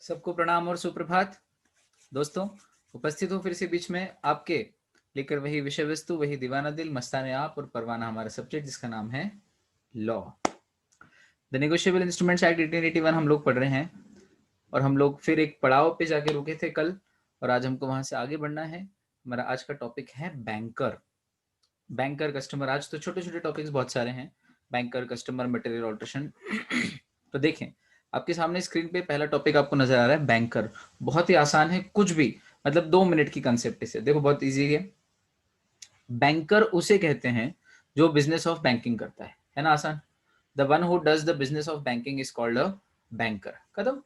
सबको प्रणाम और सुप्रभात। दोस्तों, उपस्थित हूँ फिर से बीच में आपके लेकर वही विषय वस्तु, वही दीवाना दिल, मस्ताने आप और परवाना हमारा सब्जेक्ट, जिसका नाम है law. The negotiable instruments act 1881 हम लोग पढ़ रहे हैं और हम लोग फिर एक पड़ाव पे जाके रुके थे कल और आज हमको वहां से आगे बढ़ना है। हमारा आज का टॉपिक है बैंकर। Banker, customer. आज तो छोटे छोटे टॉपिक्स बहुत सारे हैं। Banker, customer, material alteration. तो देखें, आपके सामने स्क्रीन पे पहला टॉपिक आपको नजर आ रहा है, बैंकर। बहुत ही आसान है, कुछ भी मतलब 2 मिनट की कंसेप्ट से देखो, बहुत इजी है। बैंकर उसे कहते हैं जो बिजनेस ऑफ बैंकिंग करता है ना। आसान। The one who does the business of banking is called a banker. खत्म।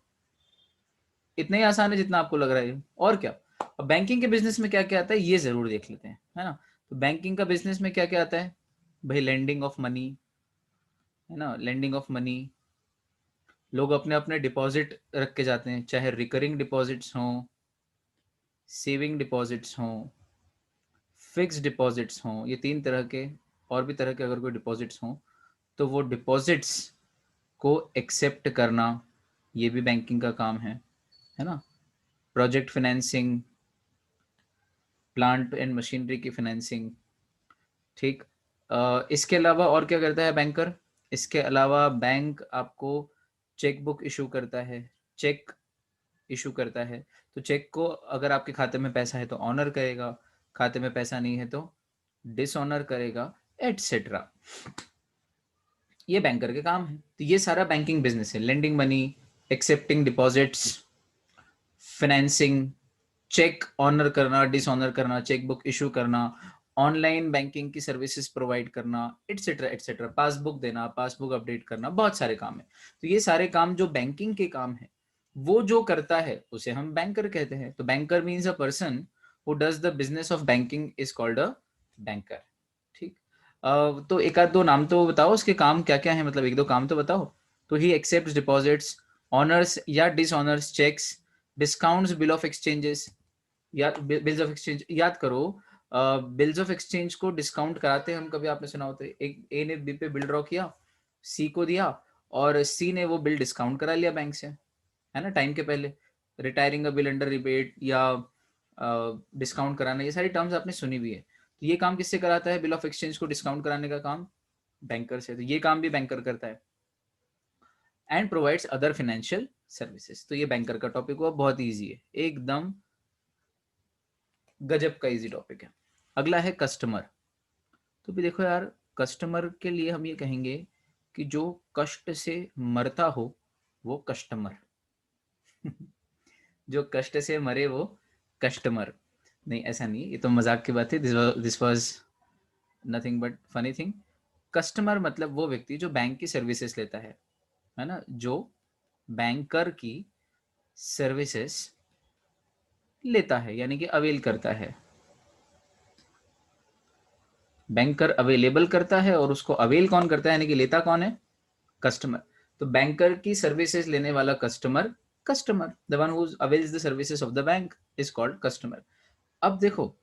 इतना ही आसान है जितना आपको लग रहा है। और क्या। अब बैंकिंग के बिजनेस में क्या क्या आता है ये जरूर देख लेते हैं, है ना। तो बैंकिंग का बिजनेस में क्या क्या आता है भाई? लेंडिंग ऑफ मनी, है ना। Lending of money. लोग अपने अपने डिपॉजिट रख के जाते हैं, चाहे रिकरिंग डिपॉजिट्स हों, सेविंग डिपॉजिट्स हों, फिक्स डिपॉजिट्स हों। ये 3 तरह के, और भी तरह के अगर कोई डिपॉजिट्स हों तो वो डिपॉजिट्स को एक्सेप्ट करना, ये भी बैंकिंग का काम है ना। Project financing, plant and machinery की फाइनेंसिंग। ठीक। इसके अलावा और क्या करता है बैंकर? इसके अलावा बैंक आपको चेक बुक इशू करता है, चेक इशू करता है। तो चेक को अगर आपके खाते में पैसा है तो ऑनर करेगा, खाते में पैसा नहीं है तो डिसऑनर करेगा, एटसेट्रा। ये बैंकर के काम है। तो ये सारा बैंकिंग बिजनेस है। Lending money, accepting deposits, financing, cheque honour करना, डिसऑनर करना, चेक बुक इशू करना, ऑनलाइन बैंकिंग की सर्विसेज प्रोवाइड करना, एटसेट्रा एटसेट्रा, पासबुक देना, पासबुक अपडेट करना, बहुत सारे काम है। तो ये सारे काम जो बैंकिंग के काम है, वो जो करता है उसे हम बैंकर कहते हैं। तो banker means a person who does the business of banking is called a banker. ठीक। तो एक आध दो नाम तो बताओ, उसके काम क्या क्या है, मतलब एक दो काम तो बताओ। तो ही एक्सेप्ट डिपॉजिट्स, ऑनर्स या dishonours cheques, discounts, bill of exchanges, या बिल्स ऑफ एक्सचेंज याद करो। बिल्स ऑफ एक्सचेंज को डिस्काउंट कराते हैं हम, कभी आपने सुना होता है। एक ए ने बी पे बिल ड्रॉ किया, सी को दिया, और सी ने वो बिल डिस्काउंट करा लिया बैंक से, है ना, टाइम के पहले। रिटायरिंग अ बिल अंडर रिबेट या डिस्काउंट कराना, ये सारी टर्म्स आपने सुनी हुई है। तो ये काम किससे कराता है? बिल ऑफ एक्सचेंज को डिस्काउंट कराने का काम बैंकर से। तो ये काम भी बैंकर करता है। And provides other financial services. तो ये बैंकर का टॉपिक हुआ, बहुत ईजी है एकदम, गजब का इजी टॉपिक है। अगला है कस्टमर। तो भी देखो यार, कस्टमर के लिए हम ये कहेंगे कि जो कष्ट से मरता हो वो कस्टमर। जो कष्ट से मरे वो कस्टमर। नहीं, ऐसा नहीं, ये तो मजाक की बात है। This was nothing but funny thing. Customer मतलब वो व्यक्ति जो बैंक की सर्विसेज लेता है ना, जो बैंकर की सर्विसेज लेता है, यानी कि अवेल करता है। बैंकर अवेलेबल करता है और उसको अवेल कौन करता है, यानी कि लेता कौन है? कस्टमर। तो बैंकर की सर्विसेज लेने वाला customer, customer. The one who avails the services of the bank is called customer. अब देखो,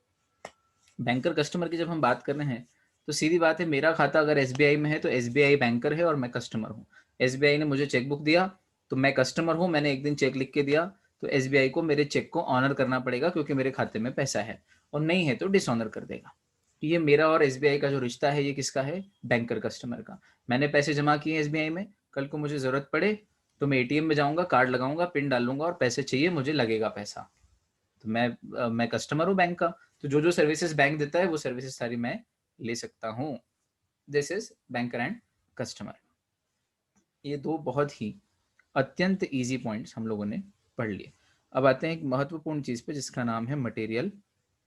बैंकर कस्टमर की जब हम बात कर रहे हैं तो सीधी बात है, मेरा खाता अगर एसबीआई में है तो एसबीआई बैंकर है और मैं कस्टमर हूँ। एसबीआई ने मुझे चेक बुक दिया तो मैं कस्टमर हूँ, मैंने एक दिन चेक लिख के दिया, तो एसबीआई को मेरे चेक को ऑनर करना पड़ेगा क्योंकि मेरे खाते में पैसा है, और नहीं है तो डिसऑनर कर देगा। तो ये मेरा और एसबीआई का जो रिश्ता है, ये किसका है? बैंकर कस्टमर का। मैंने पैसे जमा किए एसबीआई में, कल को मुझे जरूरत पड़े तो मैं एटीएम में जाऊंगा, कार्ड लगाऊंगा, पिन डाल लूंगा और पैसे चाहिए, मुझे लगेगा पैसा। तो मैं कस्टमर हूँ बैंक का। तो जो जो सर्विसेज बैंक देता है वो सर्विसेज सारी मैं ले सकता हूँ। This is banker and customer. ये दो बहुत ही अत्यंत इजी पॉइंट्स हम लोगों ने पढ़ लिए। अब आते हैं एक महत्वपूर्ण चीज पे जिसका नाम है मटेरियल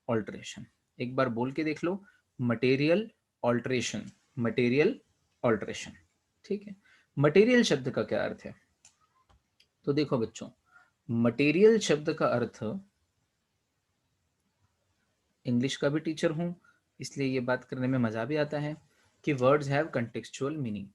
ऑल्टरेशन। एक बार बोल के देख लो, मटेरियल ऑल्टरेशन, मटेरियल ऑल्टरेशन। ठीक है। मटेरियल शब्द का क्या अर्थ है? तो देखो बच्चों, मटेरियल शब्द का अर्थ, इंग्लिश का भी टीचर हूँ इसलिए ये बात करने में मज़ा भी आता है कि words have contextual meaning.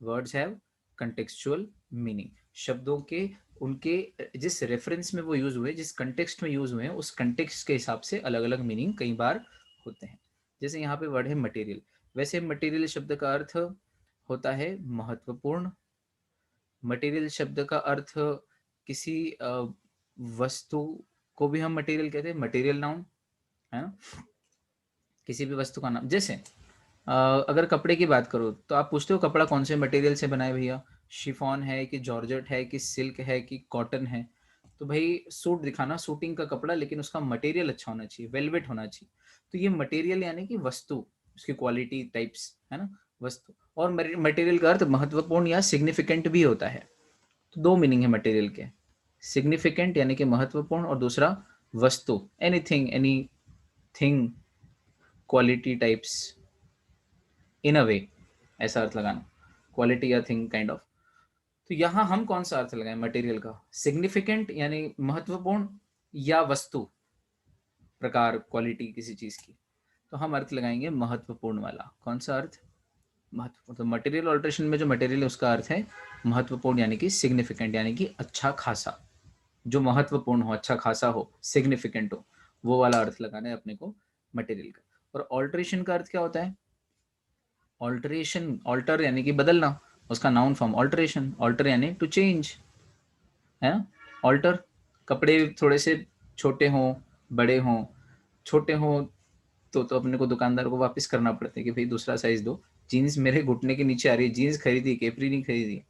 Words have contextual meaning. शब्दों के, उनके जिस रेफरेंस में वो यूज हुए, जिस कंटेक्स्ट में यूज हुए हैं, उस कंटेक्स्ट के हिसाब से अलग अलग मीनिंग कई बार होते हैं। जैसे यहाँ पे वर्ड है मटेरियल, वैसे मटेरियल शब्द का अर्थ होता है महत्वपूर्ण। मटेरियल शब्द का अर्थ किसी वस्तु को भी हम मटेरियल कहते हैं, मटेरियल नाउन है ना। किसी भी वस्तु का नाम, जैसे अगर कपड़े की बात करो तो आप पूछते हो कपड़ा कौन से मटेरियल से बना है भैया, शिफॉन है कि जॉर्जेट है कि सिल्क है कि कॉटन है। तो भाई सूट दिखाना, सूटिंग का कपड़ा, लेकिन उसका मटेरियल अच्छा होना चाहिए, वेलवेट होना चाहिए। तो ये मटेरियल यानी कि वस्तु, उसकी क्वालिटी टाइप्स है ना, वस्तु। और मटेरियल का अर्थ महत्वपूर्ण या सिग्निफिकेंट भी होता है। तो दो मीनिंग है मटेरियल के, सिग्निफिकेंट यानी कि महत्वपूर्ण, और दूसरा वस्तु, anything, any thing, quality types, in a way, ऐसा अर्थ लगाना, क्वालिटी या थिंग काइंड ऑफ। तो यहां हम कौन सा अर्थ लगाएं मटेरियल का, सिग्निफिकेंट यानी महत्वपूर्ण, या वस्तु, प्रकार, क्वालिटी किसी चीज की। तो हम अर्थ लगाएंगे महत्वपूर्ण वाला। कौन सा अर्थ, महत्वपूर्ण। तो मटेरियल ऑल्ट्रेशन में जो मटेरियल है उसका अर्थ है महत्वपूर्ण यानी कि सिग्निफिकेंट, यानी कि अच्छा खासा, जो महत्वपूर्ण हो, अच्छा खासा हो, सिग्निफिकेंट हो, वो वाला अर्थ लगाना है अपने को मटेरियल का। और ऑल्ट्रेशन का अर्थ क्या होता है, ऑल्टरेशन, ऑल्टर यानी कि बदलना, उसका नाउन फॉर्म ऑल्टरेशन, ऑल्टर यानी टू चेंज, है ना। ऑल्टर, कपड़े थोड़े से छोटे हों, बड़े हों, छोटे हों तो अपने को दुकानदार को वापस करना पड़ता है कि भाई दूसरा साइज दो, जीन्स मेरे घुटने के नीचे आ रही है, जीन्स खरीदी, केपरी नहीं खरीदी।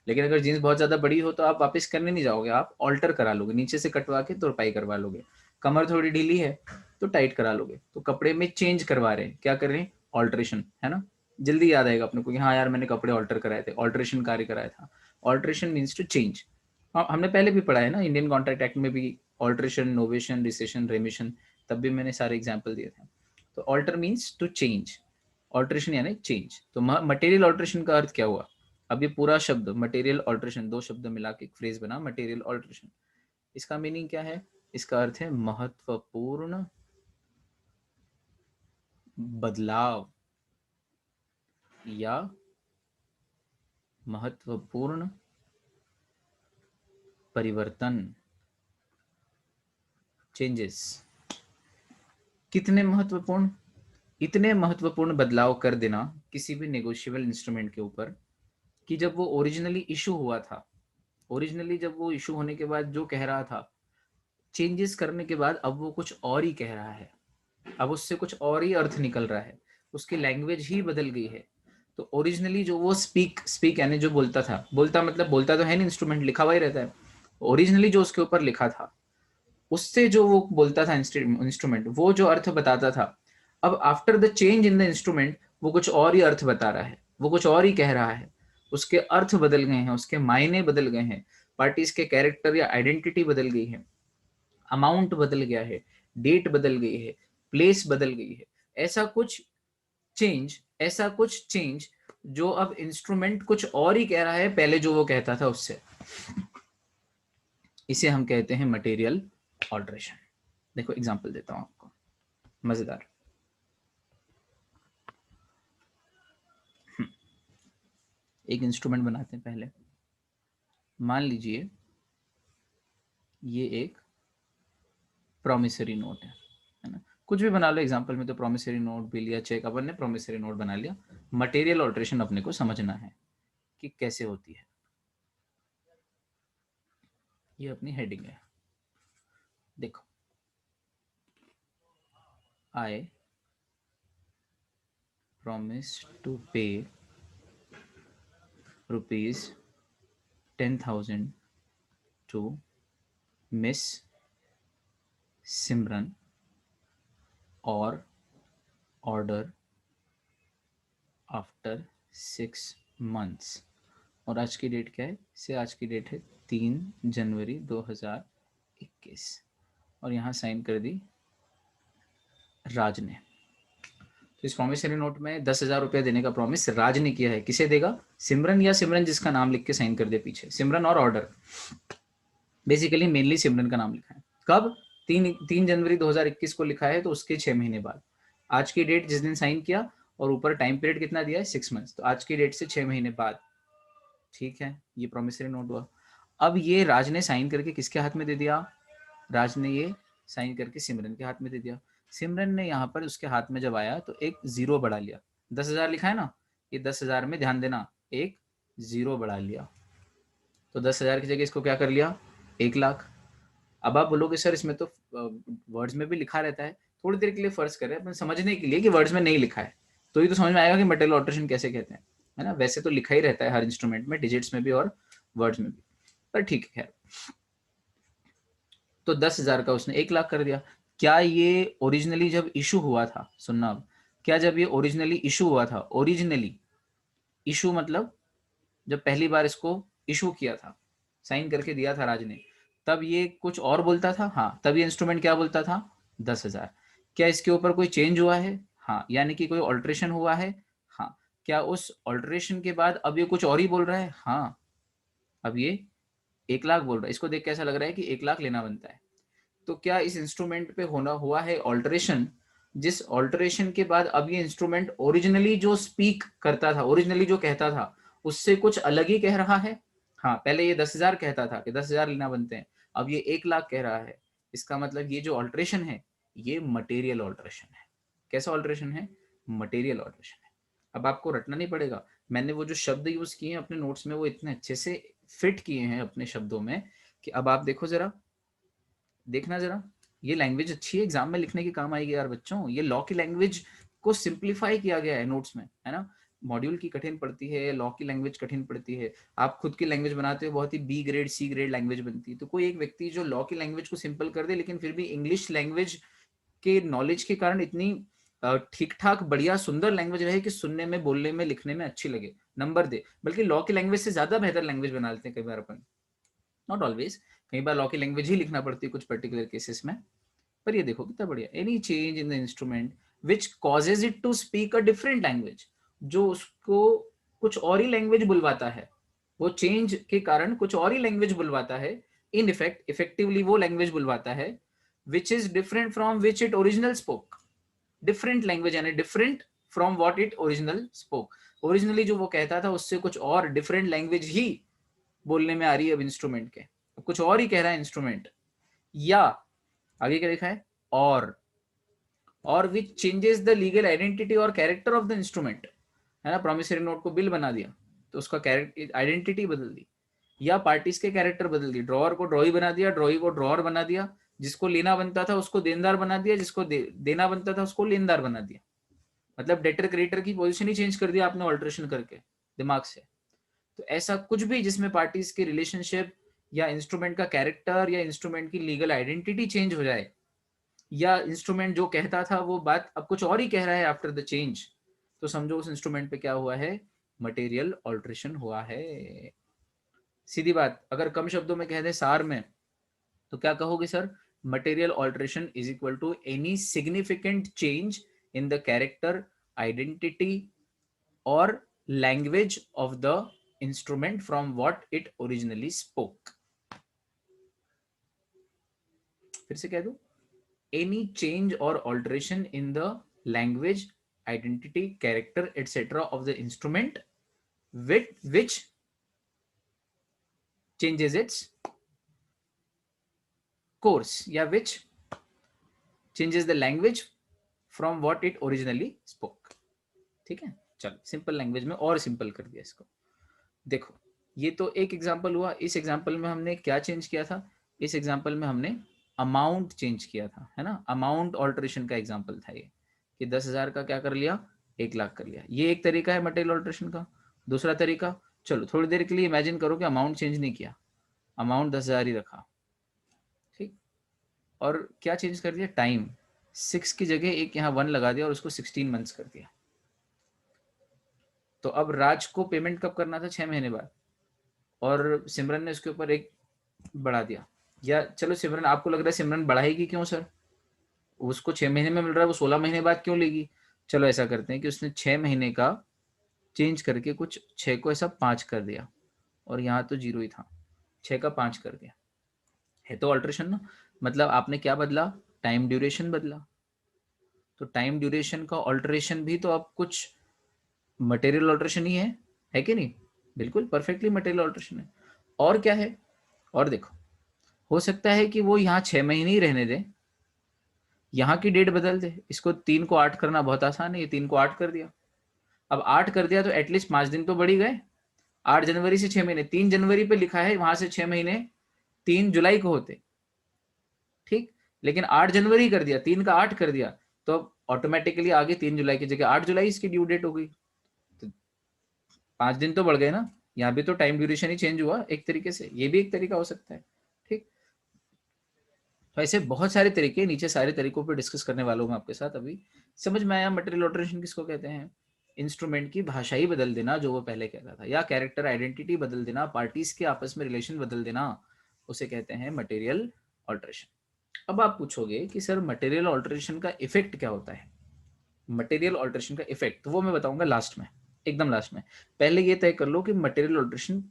लेकिन अगर जीन्स बहुत ज्यादा बड़ी हो तो आप वापस करने नहीं जाओगे, आप ऑल्टर करा लोगे, नीचे से कटवा के तुरपाई करवा लोगे। कमर थोड़ी ढीली है तो टाइट करा लोगे। तो कपड़े में चेंज करवा रहे हैं, क्या कर रहे हैं, ऑल्ट्रेशन, है ना। जल्दी याद आएगा अपने को कि हाँ यार मैंने कपड़े ऑल्टर कराए थे, ऑल्ट्रेशन कार्य कराया था। Alteration means to change. हमने पहले भी पढ़ा है ना, इंडियन कॉन्ट्रैक्ट एक्ट में भी ऑल्ट्रेशन, नोवेशन, रिसेशन, रेमिशन, तब भी मैंने सारे एग्जाम्पल दिए थे। तो alter means to change, alteration यानी चेंज। तो मटेरियल ऑल्ट्रेशन का अर्थ क्या हुआ, अब ये पूरा शब्द मटेरियल ऑल्ट्रेशन, दो शब्द मिला के एक फ्रेज बना मटेरियल ऑल्ट्रेशन। इसका मीनिंग क्या है, इसका अर्थ है महत्वपूर्ण बदलाव या महत्वपूर्ण परिवर्तन, चेंजेस। कितने महत्वपूर्ण, इतने महत्वपूर्ण बदलाव कर देना किसी भी नेगोशिएबल इंस्ट्रूमेंट के ऊपर कि जब वो ओरिजिनली इशू हुआ था, ओरिजिनली जब वो इशू होने के बाद जो कह रहा था, चेंजेस करने के बाद अब वो कुछ और ही कह रहा है, अब उससे कुछ और ही अर्थ निकल रहा है, उसकी लैंग्वेज ही बदल गई है। तो ओरिजिनली जो वो स्पीक यानी जो बोलता था, बोलता मतलब बोलता तो है नहीं, इंस्ट्रूमेंट लिखा हुआ ही रहता है। ओरिजिनली जो उसके ऊपर लिखा था, उससे जो वो बोलता था इंस्ट्रूमेंट, वो जो अर्थ बताता था, अब after the change in the instrument वो कुछ और ही अर्थ बता रहा है, वो कुछ और ही कह रहा है। उसके अर्थ बदल गए हैं, उसके मायने बदल गए हैं, पार्टीज के कैरेक्टर या आइडेंटिटी बदल गई है, अमाउंट बदल गया है, डेट बदल गई है, प्लेस बदल गई है। ऐसा कुछ चेंज, ऐसा कुछ चेंज जो अब इंस्ट्रूमेंट कुछ और ही कह रहा है पहले जो वो कहता था उससे, इसे हम कहते हैं मटेरियल ऑल्ट्रेशन। देखो एग्जांपल देता हूं आपको, मजेदार। एक इंस्ट्रूमेंट बनाते हैं पहले। मान लीजिए ये एक प्रोमिसरी नोट है ना, कुछ भी बना लो एग्जांपल में। तो प्रोमिसरी नोट, बिल या चेक, अपन ने प्रोमिसरी नोट बना लिया। मटेरियल ऑल्ट्रेशन अपने को समझना है कि कैसे होती है। ये अपनी हेडिंग है, देखो, आई promise to pay rupees 10,000 to Miss Simran or order after 6 months। और आज की डेट क्या है, से आज की डेट है 3 जनवरी 2021, और यहाँ साइन कर दी राज ने। तो इस प्रॉमिसरी नोट में 10,000 रुपया देने का प्रॉमिस राज ने किया है। किसे देगा, सिमरन, या सिमरन जिसका नाम लिख के साइन कर दे पीछे, सिमरन और ऑर्डर, बेसिकली मेनली सिमरन का नाम लिखा है। कब, 3 जनवरी 2021 को लिखा है, तो उसके 6 महीने बाद। आज की डेट जिस दिन साइन किया, और ऊपर टाइम पीरियड कितना दिया है, 6 मंथ्स, तो आज की डेट से 6 महीने बाद। ठीक है, ये प्रोमिसरी नोट हुआ। अब ये राज ने साइन करके किसके हाथ में दे दिया, राज ने ये साइन करके सिमरन के हाथ में दे दिया। सिमरन ने यहाँ पर उसके हाथ में जब आया तो एक जीरो बढ़ा लिया, 10,000 लिखा है ना, ये 10,000 में ध्यान देना एक जीरो बढ़ा लिया। तो 10,000 की जगह इसको क्या कर लिया, 1,00,000। अब आप बोलोगे सर इसमें तो वर्ड्स में भी लिखा रहता है, थोड़ी देर के लिए फर्ज करें अपन समझने के लिए कि वर्ड्स में नहीं लिखा है, तो ये तो समझ में आएगा कि मटेरियल ऑल्ट्रेशन कैसे कहते हैं, है ना। वैसे तो लिखा ही रहता है हर इंस्ट्रूमेंट में, डिजिट्स में भी और वर्ड्स में भी, पर ठीक है। तो 10,000 का उसने 1,00,000 कर दिया। क्या ये ओरिजिनली जब इशू हुआ था, सुनना अब, क्या जब ये ओरिजिनली इशू हुआ था, ओरिजिनली इशू मतलब जब पहली बार इसको इशू किया था, साइन करके दिया था राज ने, तब ये कुछ और बोलता था? हाँ। तब ये इंस्ट्रूमेंट क्या बोलता था? 10,000। क्या इसके ऊपर कोई चेंज हुआ है? हाँ। यानी कि कोई ऑल्ट्रेशन हुआ है? हाँ। क्या उस ऑल्ट्रेशन के बाद अब ये कुछ और ही बोल रहा है? हाँ। अब ये 1,00,000 बोल रहा है। इसको देख के ऐसा लग रहा है कि 1,00,000 लेना बनता है। तो क्या इस इंस्ट्रूमेंट पे होना हुआ है ऑल्ट्रेशन, जिस ऑल्ट्रेशन के बाद अब ये इंस्ट्रूमेंट ओरिजिनली जो स्पीक करता था, ओरिजिनली जो कहता था, उससे कुछ अलग ही कह रहा है? हाँ। पहले ये 10,000 कहता था कि 10,000 लेना बनते हैं, अब ये 1,00,000 कह रहा है। इसका मतलब ये जो ऑल्ट्रेशन है ये मटेरियल ऑल्ट्रेशन है। कैसा ऑल्ट्रेशन है? मटेरियल ऑल्ट्रेशन है। अब आपको रटना नहीं पड़ेगा, मैंने वो जो शब्द यूज किए हैं अपने नोट्स में वो इतने अच्छे से फिट किए हैं अपने शब्दों में कि अब आप देखो जरा, देखना जरा, ये लैंग्वेज अच्छी है, एग्जाम में लिखने के काम आएगी यार बच्चों। ये लॉ की लैंग्वेज को सिंप्लीफाई किया गया है नोट्स में, है ना। मॉड्यूल की कठिन पड़ती है, लॉ की लैंग्वेज कठिन पड़ती है, आप खुद की लैंग्वेज बनाते हो बहुत ही B grade C grade language बनती है। तो कोई एक व्यक्ति जो लॉ की लैंग्वेज को सिंपल कर दे लेकिन फिर भी इंग्लिश लैंग्वेज के नॉलेज के कारण इतनी ठीक ठाक बढ़िया सुंदर लैंग्वेज रहे कि सुनने में बोलने में लिखने में अच्छी लगे, नंबर दे, बल्कि लॉ की लैंग्वेज से ज्यादा बेहतर लैंग्वेज बना लेते हैं कई बार अपन। नॉट ऑलवेज, कई बार लॉ की लैंग्वेज ही लिखना पड़ती है कुछ पर्टिकुलर केसेस में। पर ये देखो कितना बढ़िया, any change in the instrument which causes it to speak a different language, जो उसको कुछ और ही लैंग्वेज बुलवाता है, वो चेंज के कारण कुछ और ही लैंग्वेज बुलवाता है, इन इफेक्ट इफेक्टिवली वो लैंग्वेज बुलवाता है which is different from which it original spoke. Different language यानी different from what it original spoke. Originally जो वो कहता था उससे कुछ और डिफरेंट लैंग्वेज ही बोलने में आ रही है अब इंस्ट्रूमेंट के, कुछ और ही कह रहा है इंस्ट्रूमेंट। या आगे क्या लिखा है? और विच चेंजेस द लीगल आइडेंटिटी और कैरेक्टर ऑफ द इंस्ट्रूमेंट, है ना। प्रोमिसरी नोट को बिल बना दिया तो उसका आइडेंटिटी बदल दी, या पार्टीज के कैरेक्टर बदल दी, ड्रॉअर को ड्रॉई बना दिया, ड्रॉई को ड्रॉअर बना दिया, जिसको लेना बनता था उसको देनदार बना दिया, जिसको देना बनता था उसको लेनदार बना दिया। मतलब डेटर क्रेडिटर की पोजीशन ही चेंज कर दिया आपने ऑल्ट्रेशन करके दिमाग से। तो ऐसा कुछ भी जिसमें पार्टीज की रिलेशनशिप या इंस्ट्रूमेंट का कैरेक्टर या इंस्ट्रूमेंट की लीगल आइडेंटिटी चेंज हो जाए, या इंस्ट्रूमेंट जो कहता था वो बात अब कुछ और ही कह रहा है आफ्टर द चेंज, तो समझो उस इंस्ट्रूमेंट पे क्या हुआ है? मटेरियल ऑल्ट्रेशन हुआ है। सीधी बात, अगर कम शब्दों में कह दे सार में, तो क्या कहोगे sir? Material alteration is equal to any significant change in the character, identity और language of the instrument from what it originally spoke. फिर से कह दू, any change or alteration in the language, identity, character, etc. of the instrument which changes its course, या which changes the language from what it originally spoke। ठीक है, चलो simple language में और सिंपल कर दिया इसको। देखो ये तो एक एग्जांपल हुआ, इस एग्जांपल में हमने क्या चेंज किया था? इस एग्जांपल में हमने अमाउंट चेंज किया था, है ना। अमाउंट ऑल्ट्रेशन का एग्जांपल था ये, कि 10,000 का क्या कर लिया? 1,00,000 कर लिया। ये एक तरीका है मटेरियल ऑल्ट्रेशन का। दूसरा तरीका, चलो थोड़ी देर के लिए इमेजिन करो कि अमाउंट चेंज नहीं किया, अमाउंट 10,000 ही रखा, ठीक, और क्या चेंज कर दिया? टाइम, 6 की जगह एक यहाँ 1 लगा दिया और उसको 16 मंथ्स कर दिया। तो अब राज को पेमेंट कब करना था? 6 महीने बाद, और सिमरन ने उसके ऊपर एक बढ़ा दिया। या चलो सिमरन, आपको लग रहा है सिमरन बढ़ाएगी क्यों सर? उसको 6 महीने में मिल रहा है, वो 16 महीने बाद क्यों लेगी? चलो ऐसा करते हैं कि उसने 6 महीने का चेंज करके कुछ 6 को ऐसा 5 कर दिया, और यहाँ तो 0 ही था, 6 का 5 कर दिया। है तो ऑल्ट्रेशन ना। मतलब आपने क्या बदला? टाइम ड्यूरेशन बदला। तो टाइम ड्यूरेशन का ऑल्ट्रेशन भी तो अब कुछ मटेरियल ऑल्ट्रेशन ही है कि नहीं? बिल्कुल परफेक्टली मटेरियल ऑल्ट्रेशन है। और क्या है? और देखो, हो सकता है कि वो यहाँ 6 महीने ही रहने दे, यहाँ की डेट बदल दे। इसको 3 को 8 करना बहुत आसान है, ये 3 को 8 कर दिया। अब 8 कर दिया तो एटलीस्ट 5 दिन तो बढ़ ही गए। 8 जनवरी से 6 महीने, 3 जनवरी पे लिखा है, वहां से 6 महीने 3 जुलाई को होते, ठीक, लेकिन 8 जनवरी कर दिया, 3 का 8 कर दिया, तो अब ऑटोमेटिकली आगे 3 जुलाई की जगह 8 जुलाई इसकी ड्यू डेट हो गई, तो 5 दिन तो बढ़ गए ना, यहाँ भी तो टाइम ड्यूरेशन ही चेंज हुआ एक तरीके से, ये भी एक तरीका हो सकता है, ठीक। तो ऐसे बहुत सारे तरीके, नीचे सारे तरीकों पे डिस्कस करने वाला हूँ मैं आपके साथ अभी। समझ में आया मटेरियल ऑल्टरेशन किसको कहते हैं? इंस्ट्रूमेंट की भाषा ही बदल देना जो वो पहले कहता था, या कैरेक्टर आइडेंटिटी बदल देना, पार्टीज के आपस में रिलेशन बदल देना, उसे कहते हैं मटेरियल ऑल्टरेशन। अब आप पूछोगे कि सर मटेरियल ऑल्टरेशन का इफेक्ट क्या होता है? मटेरियल ऑल्टरेशन का इफेक्ट तो वो मैं बताऊंगा लास्ट में, एकदम लास्ट में। पहले ये तय कर लो कि मटेरियल ऑल्टरेशन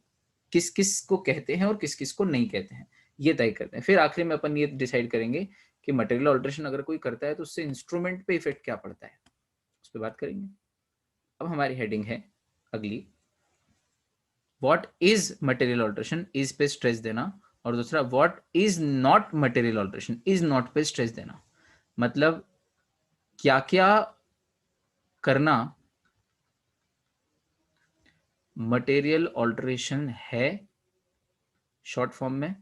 किस किस को कहते हैं और किस किस को नहीं कहते हैं, ये तय करते हैं। फिर आखिरी में अपन ये डिसाइड करेंगे कि मटेरियल ऑल्टरेशन अगर कोई करता है तो उससे इंस्ट्रूमेंट पे इफेक्ट क्या पड़ता है, उस पर बात करेंगे। अब हमारी हेडिंग है अगली, what is material alteration, is पे स्ट्रेस देना, और दूसरा what is not material alteration, is not पे स्ट्रेस देना। मतलब क्या क्या करना मटेरियल ऑल्टरेशन है, शॉर्ट फॉर्म में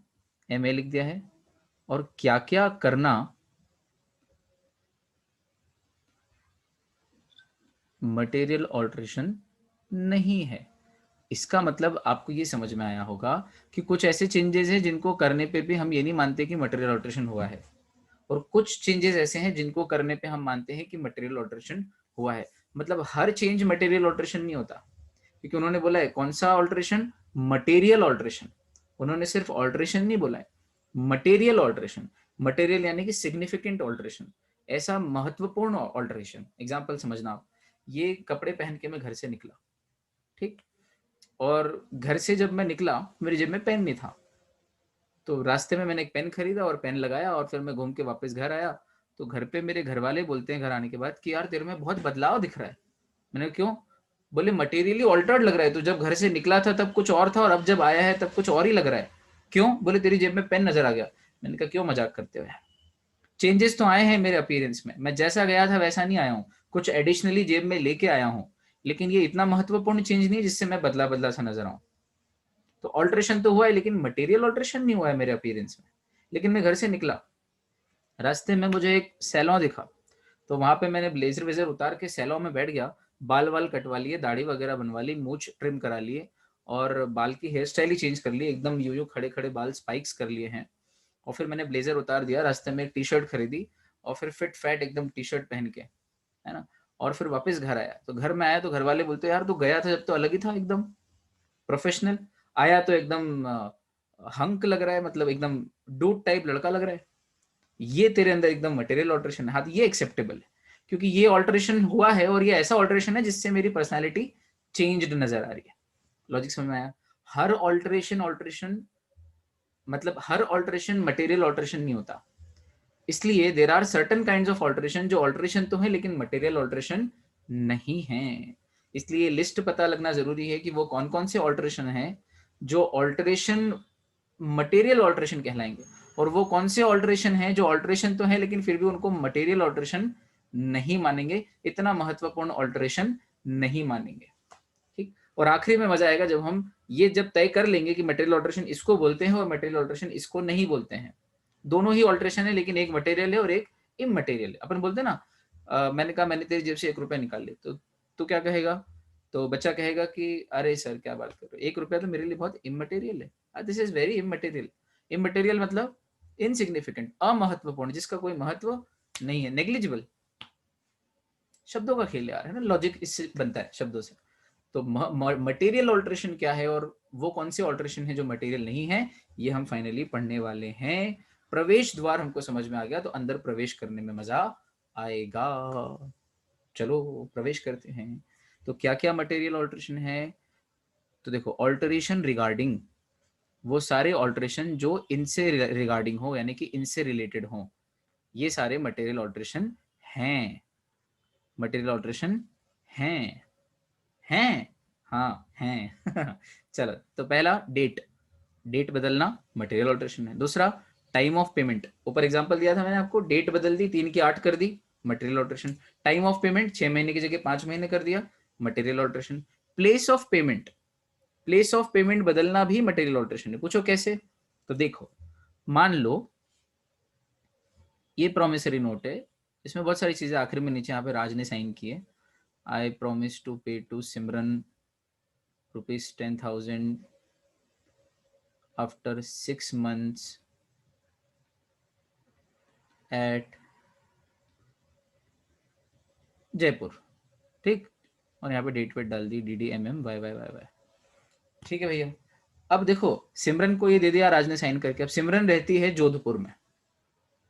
एमए लिख दिया है, और क्या क्या करना मटेरियल ऑल्टरेशन नहीं है। इसका मतलब आपको ये समझ में आया होगा कि कुछ ऐसे चेंजेस हैं जिनको करने पे भी हम ये नहीं मानते कि मटेरियल ऑल्टरेशन हुआ है, और कुछ चेंजेस ऐसे हैं जिनको करने पे हम मानते हैं कि मटेरियल ऑल्टरेशन हुआ है। मतलब हर चेंज मटेरियल ऑल्टरेशन नहीं होता, क्योंकि उन्होंने बोला है कौन सा ऑल्टरेशन, मटेरियल ऑल्टरेशन। उन्होंने सिर्फ ऑल्टरेशन नहीं बोला है, मटेरियल ऑल्टरेशन। मटेरियल यानी कि सिग्निफिकेंट ऑल्टरेशन, ऐसा महत्वपूर्ण ऑल्टरेशन। एग्जाम्पल समझना आप, ये कपड़े पहन के मैं घर से निकला, ठीक, और घर से जब मैं निकला मेरी जेब में पेन नहीं था, तो रास्ते में मैंने एक पेन खरीदा और पेन लगाया, और फिर मैं घूम के वापस घर आया, तो घर पे मेरे घर वाले बोलते हैं घर आने के बाद कि यार तेरे में बहुत बदलाव दिख रहा है। मैंने क्यों? बोले मटेरियली ऑल्टर्ड लग रहा है, तो जब घर से निकला था तब कुछ और था और अब जब आया है तब कुछ और ही लग रहा है। क्यों? बोले तेरी जेब में पेन नजर आ गया। मैंने कहा क्यों मजाक करते हो यार, चेंजेस तो आए हैं मेरे अपीयरेंस में, मैं जैसा गया था वैसा नहीं आया हूँ, कुछ एडिशनली जेब में लेके आया हूँ, लेकिन ये इतना महत्वपूर्ण चेंज नहीं जिससे मैं बदला बदला सा नजर आऊं। तो ऑल्ट्रेशन तो हुआ है लेकिन मटेरियल ऑल्ट्रेशन नहीं हुआ है मेरे अपीयरेंस में। लेकिन मैं घर से निकला, रास्ते में मुझे एक सैलून दिखा, तो वहां पे मैंने ब्लेजर वेजर उतार के सैलून में बैठ गया, बाल वाल कटवा लिए, दाढ़ी वगैरह बनवा ली, मूछ ट्रिम करा लिए, और बाल की हेयर स्टाइल ही चेंज कर ली, एकदम यूं यूं खड़े खड़े बाल स्पाइक्स कर लिए हैं। और फिर मैंने ब्लेजर उतार दिया, रास्ते में एक टी शर्ट खरीदी, और फिर फिट फैट एकदम टी शर्ट पहन के, है ना, और फिर वापस घर आया। तो घर में आया तो घर वाले बोलते यार तू गया था जब तो अलग ही था, एकदम प्रोफेशनल, आया तो एकदम हंक लग रहा है, मतलब एकदम डूड टाइप लड़का लग रहा है। ये तेरे अंदर एकदम मटेरियल ऑल्टरेशन है। हाँ, ये एक्सेप्टेबल है क्योंकि ये ऑल्टरेशन हुआ है, और ये ऐसा ऑल्टरेशन है जिससे मेरी पर्सनैलिटी चेंज्ड नजर आ रही है। लॉजिक समझ में आया? हर ऑल्टरेशन ऑल्टरेशन मतलब हर ऑल्टरेशन मटेरियल ऑल्टरेशन नहीं होता, इसलिए there are certain kind of alteration जो ऑल्टरेशन तो है लेकिन मटेरियल ऑल्टरेशन नहीं है। इसलिए लिस्ट पता लगना जरूरी है कि वो कौन कौन से ऑल्टरेशन है जो ऑल्टरेशन मटेरियल ऑल्टरेशन कहलाएंगे, और वो कौन से ऑल्टरेशन है जो ऑल्टरेशन तो है लेकिन फिर भी उनको मटेरियल ऑल्टरेशन नहीं मानेंगे, इतना महत्वपूर्ण ऑल्टरेशन नहीं मानेंगे, ठीक। और आखिरी में मजा आएगा जब हम ये जब तय कर लेंगे कि मटेरियल ऑल्टरेशन इसको बोलते हैं और मटेरियल ऑल्टरेशन इसको नहीं बोलते हैं, दोनों ही ऑल्टरेशन है लेकिन एक मटेरियल है और एक इमटेरियल है। अपन बोलते हैं ना, मैंने कहा मैंने तेरी जेब से 1 रुपया निकाल लिया, तो तू क्या कहेगा? तो बच्चा कहेगा कि अरे सर क्या बात कर रहे हो, 1 रुपया तो मेरे लिए बहुत इमटेरियल है, this is very immaterial. Immaterial मतलब इनसिग्निफिकेंट, अमहत्वपूर्ण, जिसका कोई महत्व नहीं है, नेग्लिजिबल। शब्दों का खेल यार, है ना, लॉजिक इससे बनता है शब्दों से। तो मटेरियल ऑल्टरेशन क्या है और वो कौन से ऑल्टरेशन है जो मटेरियल नहीं है, ये हम फाइनली पढ़ने वाले हैं। प्रवेश द्वार हमको समझ में आ गया, तो अंदर प्रवेश करने में मजा आएगा। चलो प्रवेश करते हैं। तो क्या क्या मटेरियल ऑल्टरेशन है? तो देखो, ऑल्टरेशन रिगार्डिंग, वो सारे ऑल्टरेशन जो इनसे रिगार्डिंग हो यानी कि इनसे रिलेटेड हो, ये सारे मटेरियल ऑल्टरेशन हैं। मटेरियल ऑल्टरेशन हैं, हैं, हाँ हैं। चलो, तो पहला डेट, डेट बदलना मटेरियल ऑल्टरेशन है। दूसरा टाइम ऑफ पेमेंट, ऊपर एग्जांपल दिया था मैंने आपको, डेट बदल दी, 3 की 8 कर दी, material alteration. Time of payment 6 महीने की जगह 5 महीने कर दिया, material alteration. Place of payment, place of payment बदलना भी मटेरियल ऑल्टरेशन है। पूछो कैसे? तो देखो, मान लो ये प्रोमिसरी नोट है, इसमें बहुत सारी चीजें आखिर में नीचे यहाँ पे राज ने साइन किए। I promise to pay to Simran ₹10,000 after 6 months at Jaipur. ठीक, और यहाँ पे डेट वेट डाल दी DDMM YYYY। ठीक है भैया। अब देखो सिमरन को ये दे दिया राज ने साइन करके। अब सिमरन रहती है जोधपुर में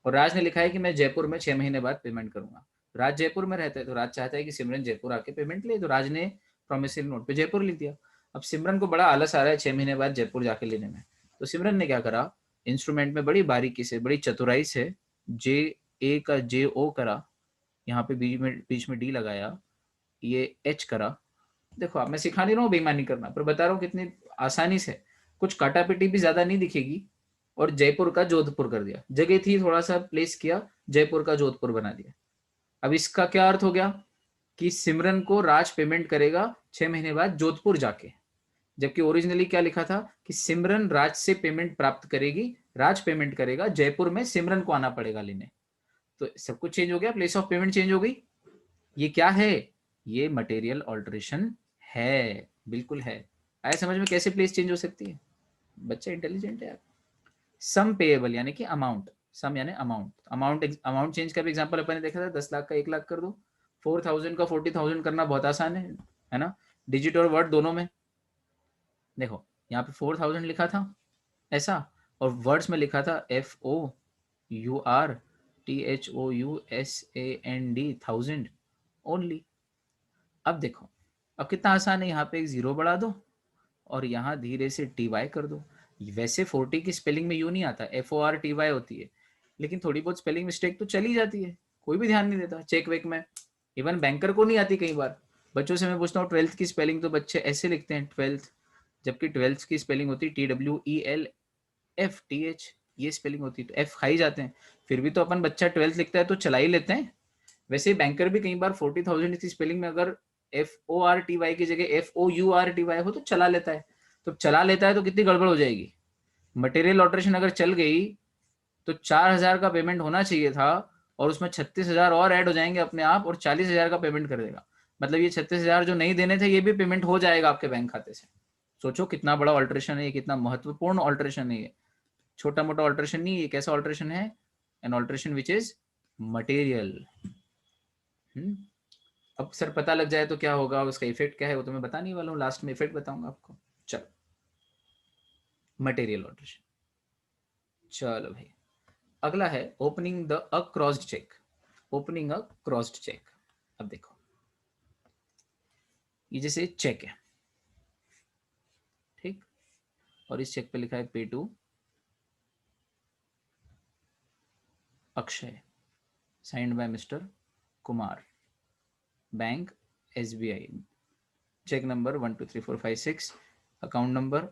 और राज ने लिखा है कि मैं जयपुर में 6 महीने बाद पेमेंट करूंगा। राज जयपुर में रहता है तो राज चाहता है कि सिमरन जयपुर आके पेमेंट ले, तो राज ने प्रोमिसरी नोट पे जयपुर लिख दिया। अब सिमरन को बड़ा आलस आ रहा है 6 महीने बाद जयपुर जाके लेने में, तो सिमरन ने क्या करा, इंस्ट्रूमेंट में बड़ी बारीकी से बड़ी चतुराई से JA का JO करा, यहाँ पे बीच में D लगाया, ये H करा। देखो आप, मैं सिखा नहीं रहा हूँ बेईमानी करना, पर बता रहा हूँ कितनी आसानी से, कुछ काटापिटी भी ज्यादा नहीं दिखेगी। और जयपुर का जोधपुर कर दिया, जगह थी थोड़ा सा प्लेस किया, जयपुर का जोधपुर बना दिया। अब इसका क्या अर्थ हो गया कि सिमरन को राज पेमेंट करेगा 6 महीने बाद जोधपुर जाके, जबकि ओरिजिनली क्या लिखा था कि सिमरन राज से पेमेंट प्राप्त करेगी, राज पेमेंट करेगा, जयपुर में सिमरन को आना पड़ेगा लेने। तो सब कुछ चेंज हो गया, प्लेस ऑफ पेमेंट चेंज हो गई। ये क्या है, ये मटेरियल ऑल्टरेशन है, बिल्कुल है। आया समझ में कैसे प्लेस चेंज हो सकती है? बच्चा इंटेलिजेंट है। सम पेएबल यानी कि अमाउंट, सम यानी अमाउंट चेंज का भी एग्जांपल अपन ने देखा था, 10 लाख का 1 लाख कर दो, 4,000 का 40,000 करना बहुत आसान है ना, डिजिट और वर्ड दोनों में। देखो यहाँ पे 4,000 लिखा था ऐसा, और वर्ड्स में लिखा था FOURTHOUSAND 1000 ओनली। अब देखो, अब कितना आसान है, यहाँ पे एक जीरो बढ़ा दो और यहाँ धीरे से TY कर दो। वैसे 40 की स्पेलिंग में यू नहीं आता, FORTY होती है, लेकिन थोड़ी बहुत स्पेलिंग मिस्टेक तो चली जाती है, कोई भी ध्यान नहीं देता चेक वेक में। इवन बैंकर को नहीं आती कई बार। बच्चों से मैं पूछता हूँ 12th की स्पेलिंग, तो बच्चे ऐसे लिखते हैं 12th, जबकि 12th की स्पेलिंग होती है TWELFTH, ये स्पेलिंग होती है, तो F खाई जाते हैं। फिर भी तो अपन बच्चा 12th लिखता है तो चला ही लेते हैं। वैसे बैंकर भी कई बार 40,000 की स्पेलिंग में अगर FORTY की जगह FOURTY हो तो चला लेता है। तो चला लेता है तो कितनी गड़बड़ हो जाएगी। मटेरियल ऑल्टरेशन अगर चल गई तो 4,000 का पेमेंट होना चाहिए था और उसमें 36,000 और ऐड हो जाएंगे अपने आप, और 40,000 का पेमेंट कर देगा। मतलब ये 36,000 जो नहीं देने थे ये भी पेमेंट हो जाएगा आपके बैंक खाते से। सोचो कितना बड़ा ऑल्टरेशन है ये, कितना महत्वपूर्ण ऑल्टरेशन है ये, छोटा मोटा ऑल्टरेशन नहीं। ये कैसा ऑल्टरेशन है? An alteration which is material. अब सर पता लग जाए तो क्या होगा, उसका इफेक्ट क्या है वो तो मैं बताने वाला हूँ, लास्ट में इफेक्ट बताऊंगा आपको। चलो, मटेरियल ऑल्टरेशन। चलो भाई, अगला है opening the a crossed cheque. Opening a crossed cheque. अब देखो ये जैसे चेक है, ठीक, और इस चेक पे लिखा है pay to Akshay, signed by mister Kumar, bank SBI, cheque number 123456, account number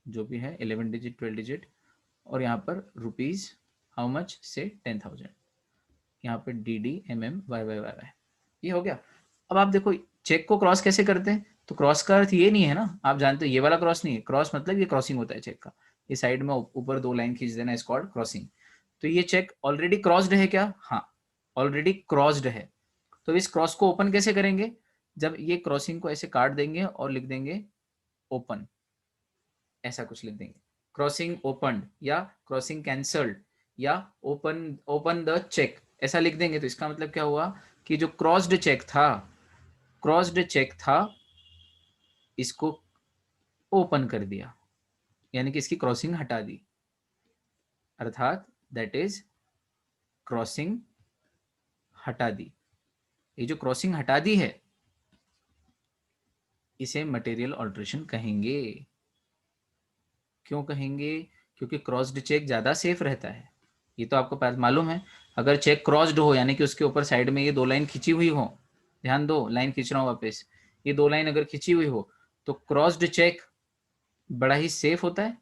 जो भी है 11 डिजिट 12 डिजिट, और यहाँ पर रुपीज हाउ मच से 10,000, यहाँ पे DDMMYYY। ये हो गया। अब आप देखो चेक को क्रॉस कैसे करते हैं, तो क्रॉस का अर्थ ये नहीं है ना, आप जानते हो ये वाला क्रॉस नहीं है। क्रॉस मतलब ये क्रॉसिंग होता है चेक का, ये साइड में ऊपर 2 लाइन खींच देना, इसको क्रॉसिंग। तो ये चेक ऑलरेडी क्रॉस्ड है क्या? हाँ, ऑलरेडी क्रॉस्ड है। तो इस क्रॉस को ओपन कैसे करेंगे? जब ये क्रॉसिंग को ऐसे काट देंगे और लिख देंगे ओपन, ऐसा कुछ लिख देंगे, क्रॉसिंग ओपन या क्रॉसिंग कैंसल्ड या ओपन द चेक, ऐसा लिख देंगे। तो इसका मतलब क्या हुआ कि जो क्रॉस्ड चेक था इसको ओपन कर दिया, यानी कि इसकी क्रॉसिंग हटा दी, अर्थात दैट इज क्रॉसिंग हटा दी। ये जो क्रॉसिंग हटा दी है इसे मटेरियल ऑल्टरेशन कहेंगे। क्यों कहेंगे? क्योंकि क्रॉस्ड चेक ज्यादा सेफ रहता है, ये तो आपको मालूम है। अगर चेक क्रॉस्ड हो यानी कि उसके ऊपर साइड में ये 2 लाइन खिंची हुई हो, ध्यान दो लाइन खींच रहा हूँ वापस, ये 2 लाइन अगर खिंची हुई हो तो क्रॉस्ड चेक बड़ा ही सेफ होता है।